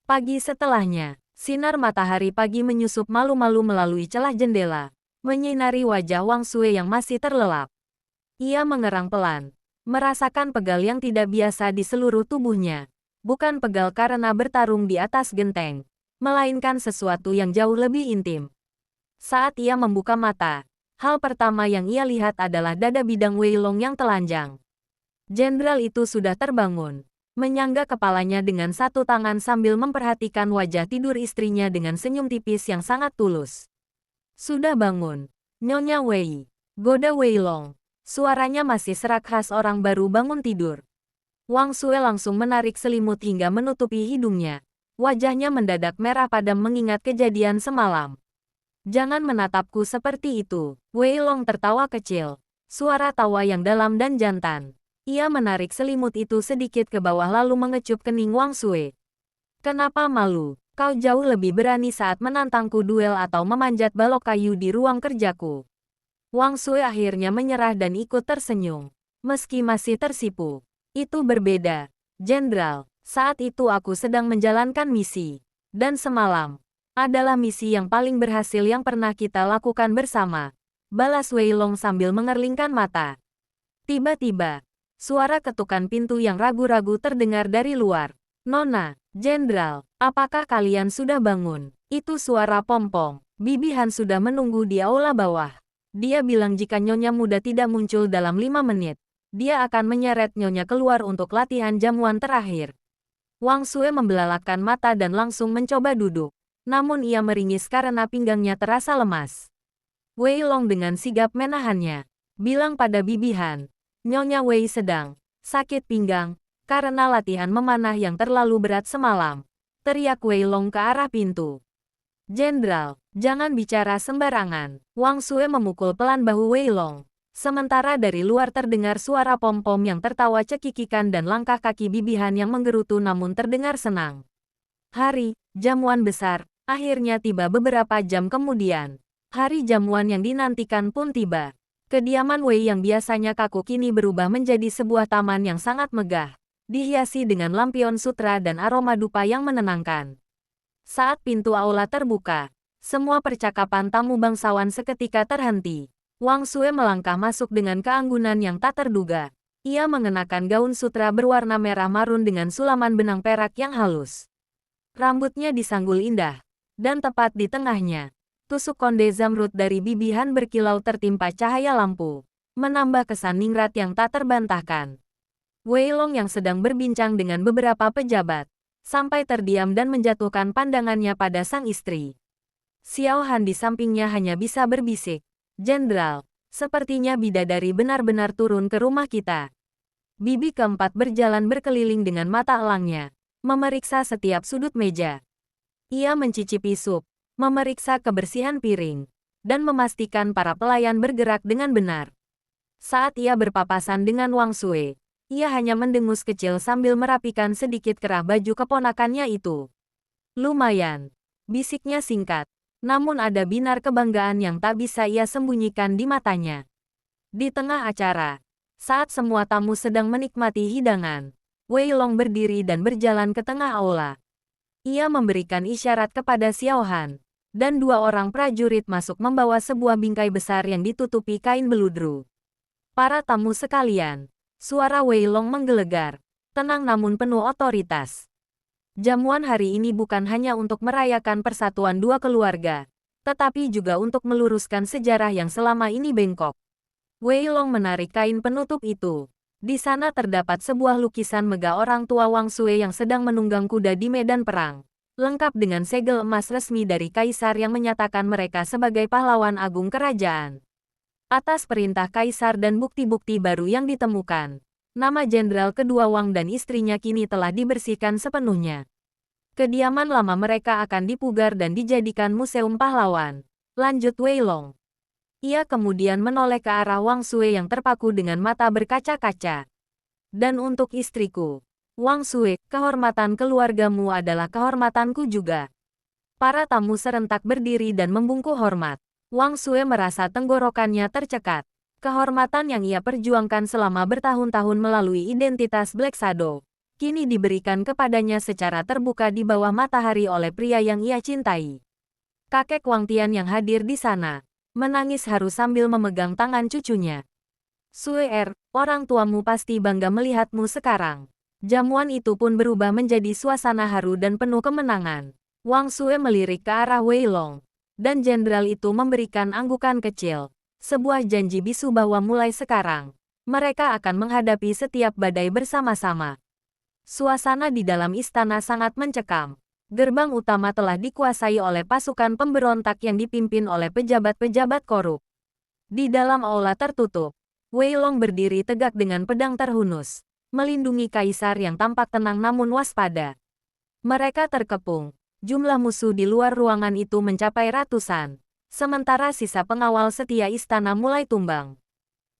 Speaker 1: Pagi setelahnya, sinar matahari pagi menyusup malu-malu melalui celah jendela, menyinari wajah Wang Sui yang masih terlelap. Ia mengerang pelan, merasakan pegal yang tidak biasa di seluruh tubuhnya, bukan pegal karena bertarung di atas genteng, melainkan sesuatu yang jauh lebih intim. Saat ia membuka mata, hal pertama yang ia lihat adalah dada bidang Wei Long yang telanjang. Jenderal itu sudah terbangun, menyangga kepalanya dengan satu tangan sambil memperhatikan wajah tidur istrinya dengan senyum tipis yang sangat tulus. Sudah bangun, Nyonya Wei, goda Wei Long. Suaranya masih serak khas orang baru bangun tidur. Wang Sui langsung menarik selimut hingga menutupi hidungnya. Wajahnya mendadak merah padam mengingat kejadian semalam. Jangan menatapku seperti itu. Wei Long tertawa kecil. Suara tawa yang dalam dan jantan. Ia menarik selimut itu sedikit ke bawah lalu mengecup kening Wang Sui. Kenapa malu? Kau jauh lebih berani saat menantangku duel atau memanjat balok kayu di ruang kerjaku. Wang Sui akhirnya menyerah dan ikut tersenyum. Meski masih tersipu. Itu berbeda, Jenderal. Saat itu aku sedang menjalankan misi. Dan semalam, adalah misi yang paling berhasil yang pernah kita lakukan bersama. Balas Wei Long sambil mengerlingkan mata. Tiba-tiba, suara ketukan pintu yang ragu-ragu terdengar dari luar. Nona, Jenderal, apakah kalian sudah bangun? Itu suara Pompong. Bibi Han sudah menunggu di aula bawah. Dia bilang jika Nyonya Muda tidak muncul dalam 5 menit, dia akan menyeret Nyonya keluar untuk latihan jamuan terakhir. Wang Sui membelalakkan mata dan langsung mencoba duduk. Namun ia meringis karena pinggangnya terasa lemas. Wei Long dengan sigap menahannya. Bilang pada Bibi Han, Nyonya Wei sedang sakit pinggang karena latihan memanah yang terlalu berat semalam. Teriak Wei Long ke arah pintu. Jenderal, jangan bicara sembarangan. Wang Sui memukul pelan bahu Wei Long. Sementara dari luar terdengar suara pom-pom yang tertawa cekikikan dan langkah kaki Bibi Han yang menggerutu namun terdengar senang. Hari jamuan besar akhirnya tiba beberapa jam kemudian. Hari jamuan yang dinantikan pun tiba. Kediaman Wei yang biasanya kaku kini berubah menjadi sebuah taman yang sangat megah, dihiasi dengan lampion sutra dan aroma dupa yang menenangkan. Saat pintu aula terbuka, semua percakapan tamu bangsawan seketika terhenti. Wang Sui melangkah masuk dengan keanggunan yang tak terduga. Ia mengenakan gaun sutra berwarna merah marun dengan sulaman benang perak yang halus. Rambutnya disanggul indah, dan tepat di tengahnya, tusuk konde zamrud dari Bibi Han berkilau tertimpa cahaya lampu, menambah kesan ningrat yang tak terbantahkan. Wei Long yang sedang berbincang dengan beberapa pejabat, sampai terdiam dan menjatuhkan pandangannya pada sang istri. Xiao Han di sampingnya hanya bisa berbisik, Jenderal, sepertinya bidadari benar-benar turun ke rumah kita. Bibi keempat berjalan berkeliling dengan mata elangnya, memeriksa setiap sudut meja. Ia mencicipi sup, memeriksa kebersihan piring, dan memastikan para pelayan bergerak dengan benar. Saat ia berpapasan dengan Wang Sui, ia hanya mendengus kecil sambil merapikan sedikit kerah baju keponakannya itu. Lumayan, bisiknya singkat, namun ada binar kebanggaan yang tak bisa ia sembunyikan di matanya. Di tengah acara, saat semua tamu sedang menikmati hidangan, Wei Long berdiri dan berjalan ke tengah aula. Ia memberikan isyarat kepada Xiao Han, dan dua orang prajurit masuk membawa sebuah bingkai besar yang ditutupi kain beludru. Para tamu sekalian, suara Wei Long menggelegar, tenang namun penuh otoritas. Jamuan hari ini bukan hanya untuk merayakan persatuan dua keluarga, tetapi juga untuk meluruskan sejarah yang selama ini bengkok. Wei Long menarik kain penutup itu. Di sana terdapat sebuah lukisan megah orang tua Wang Sui yang sedang menunggang kuda di medan perang, lengkap dengan segel emas resmi dari kaisar yang menyatakan mereka sebagai pahlawan agung kerajaan. Atas perintah kaisar dan bukti-bukti baru yang ditemukan, nama jenderal kedua Wang dan istrinya kini telah dibersihkan sepenuhnya. Kediaman lama mereka akan dipugar dan dijadikan museum pahlawan, lanjut Wei Long. Ia kemudian menoleh ke arah Wang Sui yang terpaku dengan mata berkaca-kaca. Dan untuk istriku, Wang Sui, kehormatan keluargamu adalah kehormatanku juga. Para tamu serentak berdiri dan membungkuk hormat. Wang Sui merasa tenggorokannya tercekat. Kehormatan yang ia perjuangkan selama bertahun-tahun melalui identitas Black Shadow, kini diberikan kepadanya secara terbuka di bawah matahari oleh pria yang ia cintai. Kakek Wang Tian yang hadir di sana menangis haru sambil memegang tangan cucunya. Sui, orang tuamu pasti bangga melihatmu sekarang. Jamuan itu pun berubah menjadi suasana haru dan penuh kemenangan. Wang Sui melirik ke arah Wei Long, dan jenderal itu memberikan anggukan kecil, sebuah janji bisu bahwa mulai sekarang, mereka akan menghadapi setiap badai bersama-sama. Suasana di dalam istana sangat mencekam. Gerbang utama telah dikuasai oleh pasukan pemberontak yang dipimpin oleh pejabat-pejabat korup. Di dalam aula tertutup, Wei Long berdiri tegak dengan pedang terhunus, melindungi kaisar yang tampak tenang namun waspada. Mereka terkepung. Jumlah musuh di luar ruangan itu mencapai ratusan, sementara sisa pengawal setia istana mulai tumbang.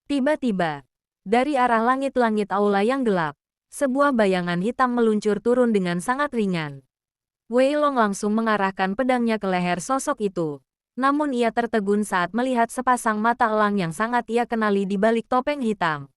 Speaker 1: Tiba-tiba, dari arah langit-langit aula yang gelap, sebuah bayangan hitam meluncur turun dengan sangat ringan. Wei Long langsung mengarahkan pedangnya ke leher sosok itu. Namun ia tertegun saat melihat sepasang mata elang yang sangat ia kenali di balik topeng hitam.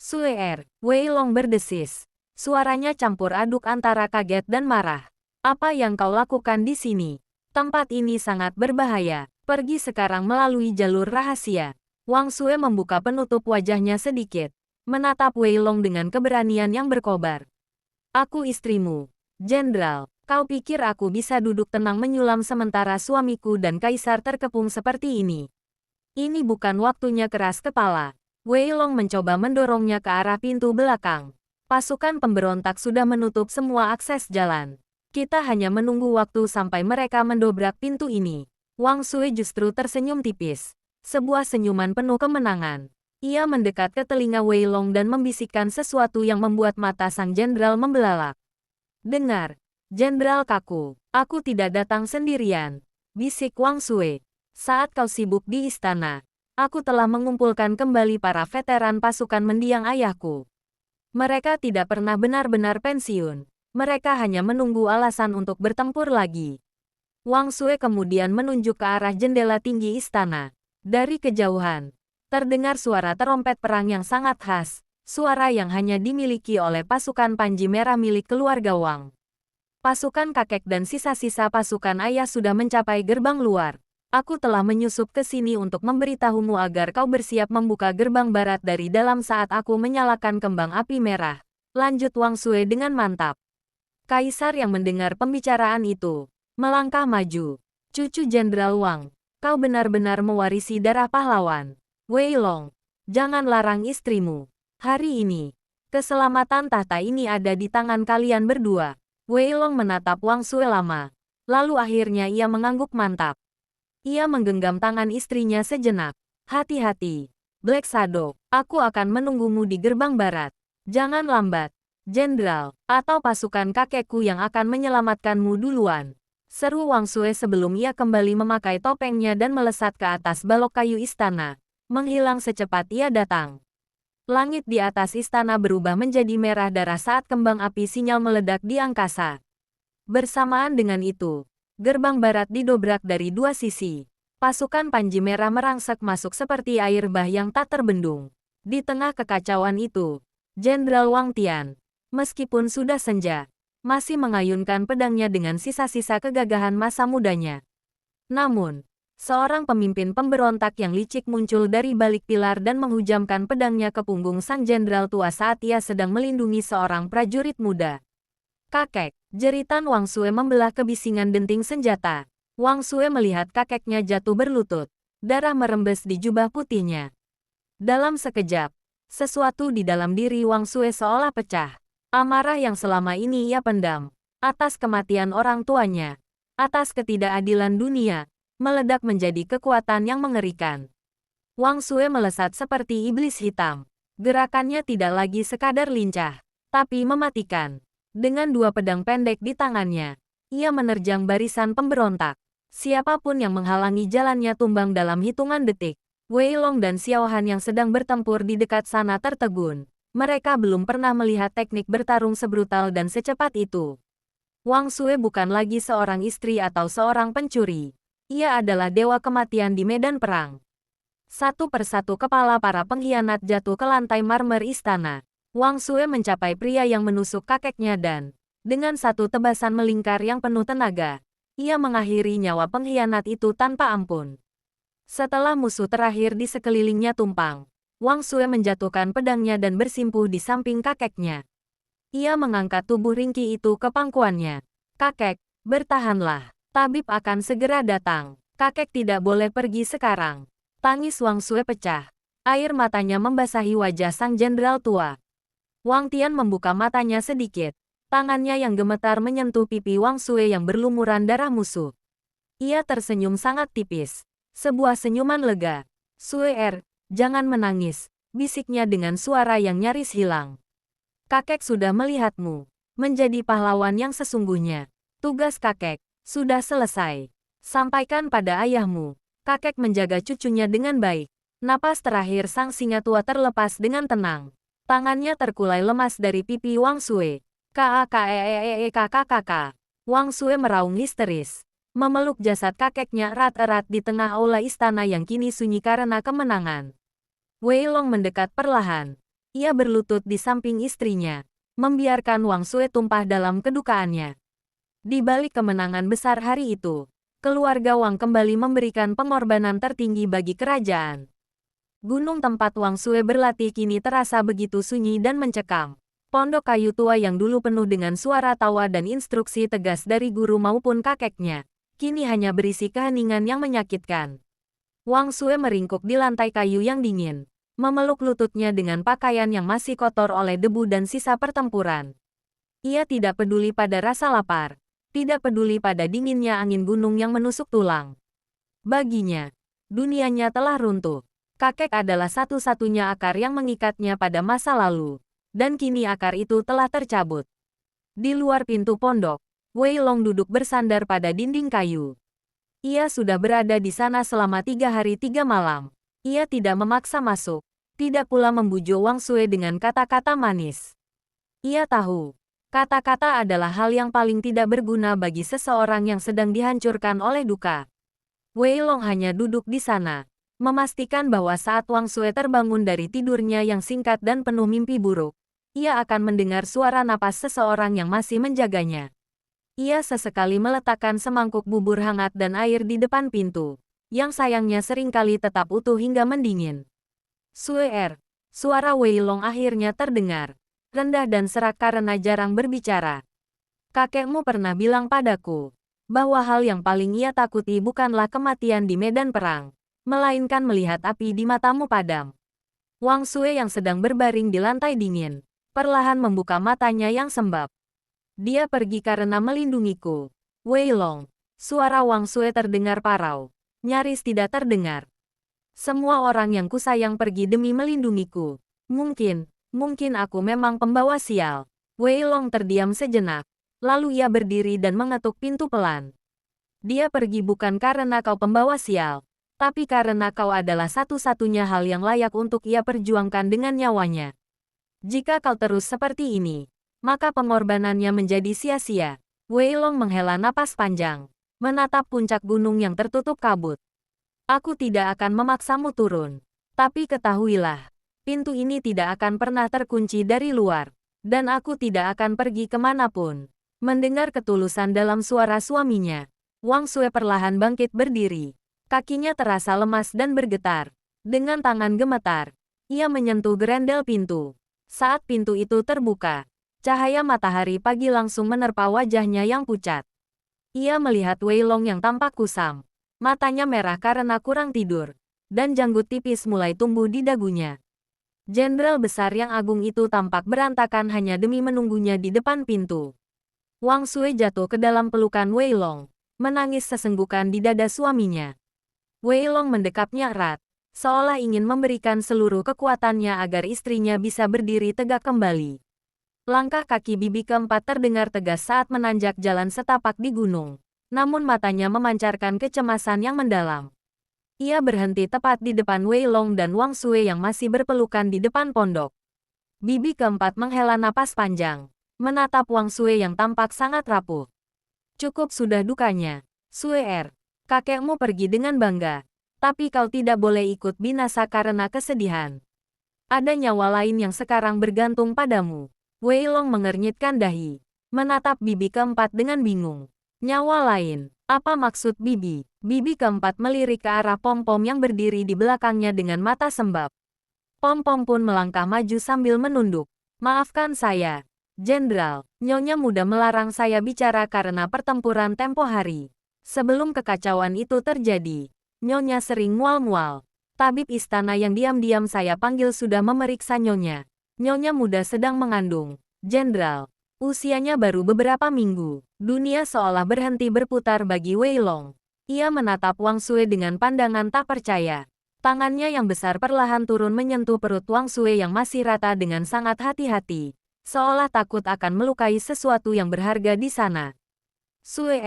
Speaker 1: Sui, Wei Long berdesis. Suaranya campur aduk antara kaget dan marah. Apa yang kau lakukan di sini? Tempat ini sangat berbahaya. Pergi sekarang melalui jalur rahasia. Wang Sui membuka penutup wajahnya sedikit, menatap Wei Long dengan keberanian yang berkobar. Aku istrimu, Jenderal. Kau pikir aku bisa duduk tenang menyulam sementara suamiku dan kaisar terkepung seperti ini? Ini bukan waktunya keras kepala. Wei Long mencoba mendorongnya ke arah pintu belakang. Pasukan pemberontak sudah menutup semua akses jalan. Kita hanya menunggu waktu sampai mereka mendobrak pintu ini. Wang Sui justru tersenyum tipis. Sebuah senyuman penuh kemenangan. Ia mendekat ke telinga Wei Long dan membisikkan sesuatu yang membuat mata sang jenderal membelalak. Dengar. Jenderal kaku, aku tidak datang sendirian, bisik Wang Sui. Saat kau sibuk di istana, aku telah mengumpulkan kembali para veteran pasukan mendiang ayahku. Mereka tidak pernah benar-benar pensiun, mereka hanya menunggu alasan untuk bertempur lagi. Wang Sui kemudian menunjuk ke arah jendela tinggi istana. Dari kejauhan, terdengar suara terompet perang yang sangat khas, suara yang hanya dimiliki oleh pasukan Panji Merah milik keluarga Wang. Pasukan kakek dan sisa-sisa pasukan ayah sudah mencapai gerbang luar. Aku telah menyusup ke sini untuk memberitahumu agar kau bersiap membuka gerbang barat dari dalam saat aku menyalakan kembang api merah. Lanjut Wang Sui dengan mantap. Kaisar yang mendengar pembicaraan itu melangkah maju. Cucu Jenderal Wang, kau benar-benar mewarisi darah pahlawan. Wei Long, jangan larang istrimu. Hari ini, keselamatan tahta ini ada di tangan kalian berdua. Wei Long menatap Wang Sui lama. Lalu akhirnya ia mengangguk mantap. Ia menggenggam tangan istrinya sejenak. Hati-hati, Black Shadow, aku akan menunggumu di gerbang barat. Jangan lambat, Jenderal, atau pasukan kakekku yang akan menyelamatkanmu duluan. Seru Wang Sue sebelum ia kembali memakai topengnya dan melesat ke atas balok kayu istana, menghilang secepat ia datang. Langit di atas istana berubah menjadi merah darah saat kembang api sinyal meledak di angkasa. Bersamaan dengan itu, gerbang barat didobrak dari dua sisi. Pasukan Panji Merah merangsek masuk seperti air bah yang tak terbendung. Di tengah kekacauan itu, Jenderal Wang Tian, meskipun sudah senja, masih mengayunkan pedangnya dengan sisa-sisa kegagahan masa mudanya. Namun, seorang pemimpin pemberontak yang licik muncul dari balik pilar dan menghujamkan pedangnya ke punggung sang jenderal tua saat ia sedang melindungi seorang prajurit muda. Kakek, jeritan Wang Sue membelah kebisingan denting senjata. Wang Sue melihat kakeknya jatuh berlutut, darah merembes di jubah putihnya. Dalam sekejap, sesuatu di dalam diri Wang Sue seolah pecah. Amarah yang selama ini ia pendam, atas kematian orang tuanya, atas ketidakadilan dunia, meledak menjadi kekuatan yang mengerikan. Wang Sue melesat seperti iblis hitam. Gerakannya tidak lagi sekadar lincah, tapi mematikan. Dengan dua pedang pendek di tangannya, ia menerjang barisan pemberontak. Siapapun yang menghalangi jalannya tumbang dalam hitungan detik. Wei Long dan Xiao Han yang sedang bertempur di dekat sana tertegun. Mereka belum pernah melihat teknik bertarung sebrutal dan secepat itu. Wang Sue bukan lagi seorang istri atau seorang pencuri. Ia adalah dewa kematian di medan perang. Satu persatu kepala para pengkhianat jatuh ke lantai marmer istana. Wang Sue mencapai pria yang menusuk kakeknya dan, dengan satu tebasan melingkar yang penuh tenaga, ia mengakhiri nyawa pengkhianat itu tanpa ampun. Setelah musuh terakhir di sekelilingnya tumpang, Wang Sue menjatuhkan pedangnya dan bersimpuh di samping kakeknya. Ia mengangkat tubuh ringkih itu ke pangkuannya. "Kakek, bertahanlah. Tabib akan segera datang. Kakek tidak boleh pergi sekarang." Tangis Wang Sue pecah. Air matanya membasahi wajah sang jenderal tua. Wang Tian membuka matanya sedikit. Tangannya yang gemetar menyentuh pipi Wang Sue yang berlumuran darah musuh. Ia tersenyum sangat tipis. Sebuah senyuman lega. "Sue, jangan menangis," bisiknya dengan suara yang nyaris hilang. "Kakek sudah melihatmu menjadi pahlawan yang sesungguhnya. Tugas kakek sudah selesai. Sampaikan pada ayahmu, kakek menjaga cucunya dengan baik." Napas terakhir sang singa tua terlepas dengan tenang. Tangannya terkulai lemas dari pipi Wang Sue. "Kakak." Wang Sue meraung histeris, memeluk jasad kakeknya erat-erat di tengah aula istana yang kini sunyi karena kemenangan. Wei Long mendekat perlahan. Ia berlutut di samping istrinya, membiarkan Wang Sue tumpah dalam kedukaannya. Di balik kemenangan besar hari itu, keluarga Wang kembali memberikan pengorbanan tertinggi bagi kerajaan. Gunung tempat Wang Sue berlatih kini terasa begitu sunyi dan mencekam. Pondok kayu tua yang dulu penuh dengan suara tawa dan instruksi tegas dari guru maupun kakeknya, kini hanya berisi keheningan yang menyakitkan. Wang Sue meringkuk di lantai kayu yang dingin, memeluk lututnya dengan pakaian yang masih kotor oleh debu dan sisa pertempuran. Ia tidak peduli pada rasa lapar, tidak peduli pada dinginnya angin gunung yang menusuk tulang. Baginya, dunianya telah runtuh. Kakek adalah satu-satunya akar yang mengikatnya pada masa lalu, dan kini akar itu telah tercabut. Di luar pintu pondok, Wei Long duduk bersandar pada dinding kayu. Ia sudah berada di sana selama 3 hari 3 malam. Ia tidak memaksa masuk, tidak pula membujuk Wang Sue dengan kata-kata manis. Ia tahu, kata-kata adalah hal yang paling tidak berguna bagi seseorang yang sedang dihancurkan oleh duka. Wei Long hanya duduk di sana, memastikan bahwa saat Wang Sue terbangun dari tidurnya yang singkat dan penuh mimpi buruk, ia akan mendengar suara napas seseorang yang masih menjaganya. Ia sesekali meletakkan semangkuk bubur hangat dan air di depan pintu, yang sayangnya seringkali tetap utuh hingga mendingin. "Sue, suara Wei Long akhirnya terdengar, rendah dan serak karena jarang berbicara. "Kakekmu pernah bilang padaku, bahwa hal yang paling ia takuti bukanlah kematian di medan perang, melainkan melihat api di matamu padam." Wang Sue yang sedang berbaring di lantai dingin, perlahan membuka matanya yang sembab. "Dia pergi karena melindungiku, Wei Long." Suara Wang Sue terdengar parau, nyaris tidak terdengar. "Semua orang yang kusayang pergi demi melindungiku. Mungkin aku memang pembawa sial." Wei Long terdiam sejenak, lalu ia berdiri dan mengetuk pintu pelan. Dia pergi bukan karena kau pembawa sial, tapi karena kau adalah satu-satunya hal yang layak untuk ia perjuangkan dengan nyawanya. Jika kau terus seperti ini, maka pengorbanannya menjadi sia-sia. Wei Long menghela napas panjang, menatap puncak gunung yang tertutup kabut. Aku tidak akan memaksamu turun. Tapi ketahuilah, pintu ini tidak akan pernah terkunci dari luar. Dan aku tidak akan pergi kemanapun. Mendengar ketulusan dalam suara suaminya, Wang Sui perlahan bangkit berdiri. Kakinya terasa lemas dan bergetar. Dengan tangan gemetar, ia menyentuh gerendel pintu. Saat pintu itu terbuka, cahaya matahari pagi langsung menerpa wajahnya yang pucat. Ia melihat Wei Long yang tampak kusam. Matanya merah karena kurang tidur, dan janggut tipis mulai tumbuh di dagunya. Jenderal besar yang agung itu tampak berantakan hanya demi menunggunya di depan pintu. Wang Sui jatuh ke dalam pelukan Wei Long, menangis sesenggukan di dada suaminya. Wei Long mendekapnya erat, seolah ingin memberikan seluruh kekuatannya agar istrinya bisa berdiri tegak kembali. Langkah kaki bibi keempat terdengar tegas saat menanjak jalan setapak di gunung. Namun matanya memancarkan kecemasan yang mendalam. Ia berhenti tepat di depan Wei Long dan Wang Sui yang masih berpelukan di depan pondok. Bibi keempat menghela napas panjang, menatap Wang Sui yang tampak sangat rapuh. Cukup sudah dukanya, Sui kakekmu pergi dengan bangga, tapi kau tidak boleh ikut binasa karena kesedihan. Ada nyawa lain yang sekarang bergantung padamu. Wei Long mengernyitkan dahi, menatap bibi keempat dengan bingung. Nyawa lain, apa maksud bibi? Bibi keempat melirik ke arah pom-pom yang berdiri di belakangnya dengan mata sembab. Pom-pom pun melangkah maju sambil menunduk. Maafkan saya, Jenderal, Nyonya muda melarang saya bicara karena pertempuran tempo hari. Sebelum kekacauan itu terjadi, Nyonya sering mual-mual. Tabib istana yang diam-diam saya panggil sudah memeriksa Nyonya. Nyonya muda sedang mengandung, Jenderal. Usianya baru beberapa minggu. Dunia seolah berhenti berputar bagi Wei Long. Ia menatap Wang Sui dengan pandangan tak percaya. Tangannya yang besar perlahan turun menyentuh perut Wang Sui yang masih rata dengan sangat hati-hati. Seolah takut akan melukai sesuatu yang berharga di sana. Sui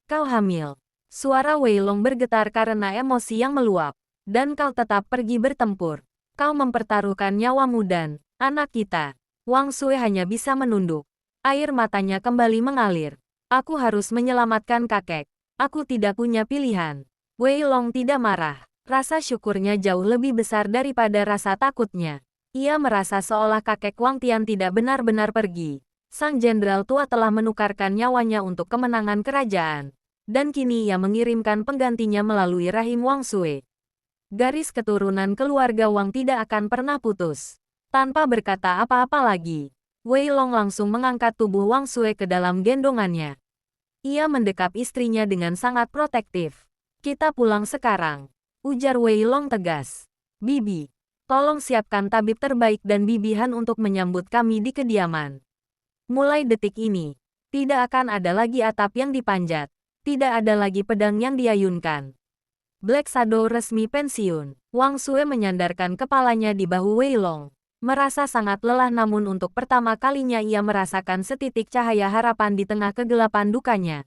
Speaker 1: kau hamil. Suara Wei Long bergetar karena emosi yang meluap. Dan kau tetap pergi bertempur. Kau mempertaruhkan nyawamu dan anak kita. Wang Sui hanya bisa menunduk. Air matanya kembali mengalir. Aku harus menyelamatkan kakek. Aku tidak punya pilihan. Wei Long tidak marah. Rasa syukurnya jauh lebih besar daripada rasa takutnya. Ia merasa seolah kakek Wang Tian tidak benar-benar pergi. Sang jenderal tua telah menukarkan nyawanya untuk kemenangan kerajaan. Dan kini ia mengirimkan penggantinya melalui rahim Wang Sui. Garis keturunan keluarga Wang tidak akan pernah putus. Tanpa berkata apa-apa lagi, Wei Long langsung mengangkat tubuh Wang Sui ke dalam gendongannya. Ia mendekap istrinya dengan sangat protektif. Kita pulang sekarang, ujar Wei Long tegas. Bibi, tolong siapkan tabib terbaik dan bibihan untuk menyambut kami di kediaman. Mulai detik ini, tidak akan ada lagi atap yang dipanjat. Tidak ada lagi pedang yang diayunkan. Black Shadow resmi pensiun. Wang Sui menyandarkan kepalanya di bahu Wei Long. Merasa sangat lelah namun untuk pertama kalinya ia merasakan setitik cahaya harapan di tengah kegelapan dukanya.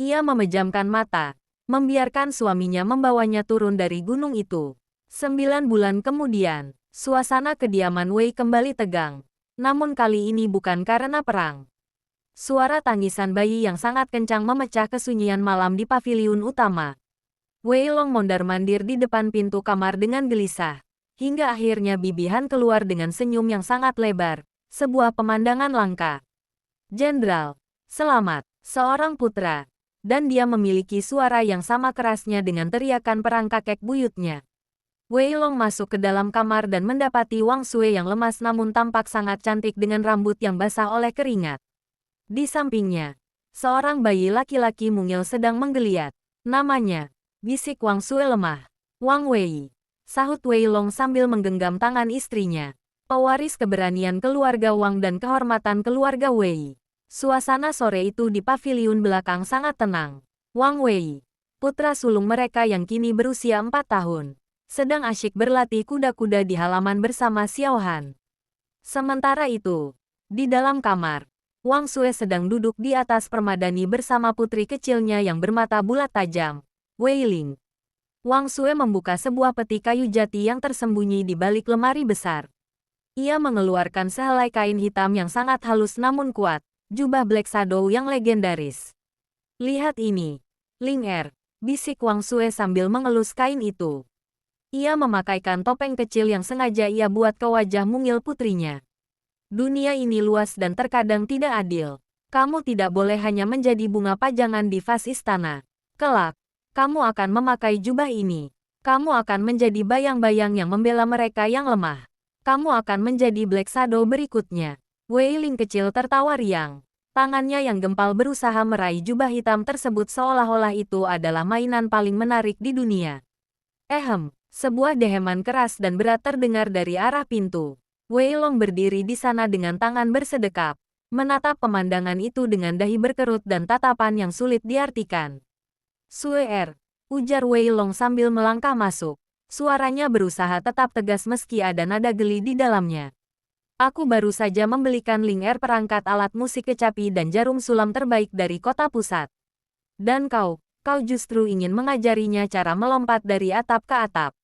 Speaker 1: Ia memejamkan mata, membiarkan suaminya membawanya turun dari gunung itu. 9 bulan kemudian, suasana kediaman Wei kembali tegang. Namun kali ini bukan karena perang. Suara tangisan bayi yang sangat kencang memecah kesunyian malam di paviliun utama. Wei Long mondar-mandir di depan pintu kamar dengan gelisah. Hingga akhirnya Bibi Han keluar dengan senyum yang sangat lebar. Sebuah pemandangan langka. Jenderal, selamat, seorang putra. Dan dia memiliki suara yang sama kerasnya dengan teriakan perang kakek buyutnya. Wei Long masuk ke dalam kamar dan mendapati Wang Sui yang lemas namun tampak sangat cantik dengan rambut yang basah oleh keringat. Di sampingnya, seorang bayi laki-laki mungil sedang menggeliat. Namanya, bisik Wang Sui lemah. Wang Wei, sahut Wei Long sambil menggenggam tangan istrinya. Pewaris keberanian keluarga Wang dan kehormatan keluarga Wei. Suasana sore itu di paviliun belakang sangat tenang. Wang Wei, putra sulung mereka yang kini berusia 4 tahun, sedang asyik berlatih kuda-kuda di halaman bersama Xiao Han. Sementara itu, di dalam kamar, Wang Sue sedang duduk di atas permadani bersama putri kecilnya yang bermata bulat tajam, Wei Ling. Wang Sue membuka sebuah peti kayu jati yang tersembunyi di balik lemari besar. Ia mengeluarkan sehelai kain hitam yang sangat halus namun kuat, jubah Black Shadow yang legendaris. Lihat ini, Ling Er, bisik Wang Sue sambil mengelus kain itu. Ia memakaikan topeng kecil yang sengaja ia buat ke wajah mungil putrinya. Dunia ini luas dan terkadang tidak adil. Kamu tidak boleh hanya menjadi bunga pajangan di vas istana. Kelak, kamu akan memakai jubah ini. Kamu akan menjadi bayang-bayang yang membela mereka yang lemah. Kamu akan menjadi Black Shadow berikutnya. Wei Ling kecil tertawa riang. Tangannya yang gempal berusaha meraih jubah hitam tersebut seolah-olah itu adalah mainan paling menarik di dunia. Sebuah deheman keras dan berat terdengar dari arah pintu. Wei Long berdiri di sana dengan tangan bersedekap, menatap pemandangan itu dengan dahi berkerut dan tatapan yang sulit diartikan. Sue Er, ujar Wei Long sambil melangkah masuk. Suaranya berusaha tetap tegas meski ada nada geli di dalamnya. Aku baru saja membelikan Ling Er perangkat alat musik kecapi dan jarum sulam terbaik dari kota pusat. Dan kau justru ingin mengajarinya cara melompat dari atap ke atap.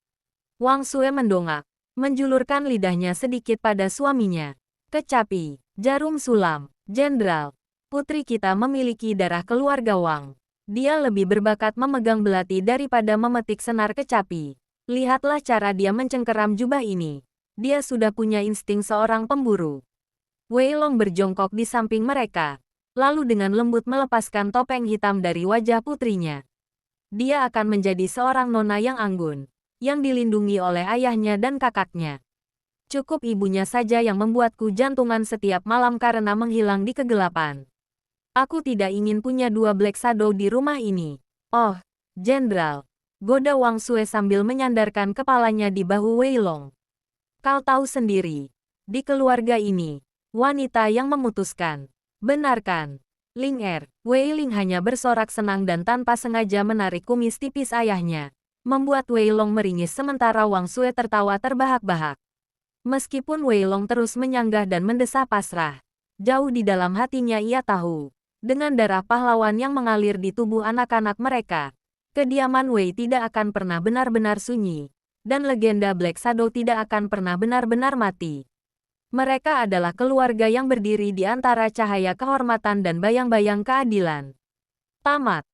Speaker 1: Wang Sue mendongak, menjulurkan lidahnya sedikit pada suaminya. Kecapi, jarum sulam, jenderal. Putri kita memiliki darah keluarga Wang. Dia lebih berbakat memegang belati daripada memetik senar kecapi. Lihatlah cara dia mencengkeram jubah ini. Dia sudah punya insting seorang pemburu. Wei Long berjongkok di samping mereka, lalu dengan lembut melepaskan topeng hitam dari wajah putrinya. Dia akan menjadi seorang nona yang anggun, yang dilindungi oleh ayahnya dan kakaknya. Cukup ibunya saja yang membuatku jantungan setiap malam karena menghilang di kegelapan. Aku tidak ingin punya dua Black Shadow di rumah ini. Oh, Jenderal, goda Wang Sue sambil menyandarkan kepalanya di bahu Wei Long. Kau tahu sendiri, di keluarga ini, wanita yang memutuskan. Benarkan, Ling Er. Wei Ling hanya bersorak senang dan tanpa sengaja menarik kumis tipis ayahnya, membuat Wei Long meringis sementara Wang Sue tertawa terbahak-bahak. Meskipun Wei Long terus menyanggah dan mendesah pasrah, jauh di dalam hatinya ia tahu, dengan darah pahlawan yang mengalir di tubuh anak-anak mereka, kediaman Wei tidak akan pernah benar-benar sunyi, dan legenda Black Shadow tidak akan pernah benar-benar mati. Mereka adalah keluarga yang berdiri di antara cahaya kehormatan dan bayang-bayang keadilan. Tamat.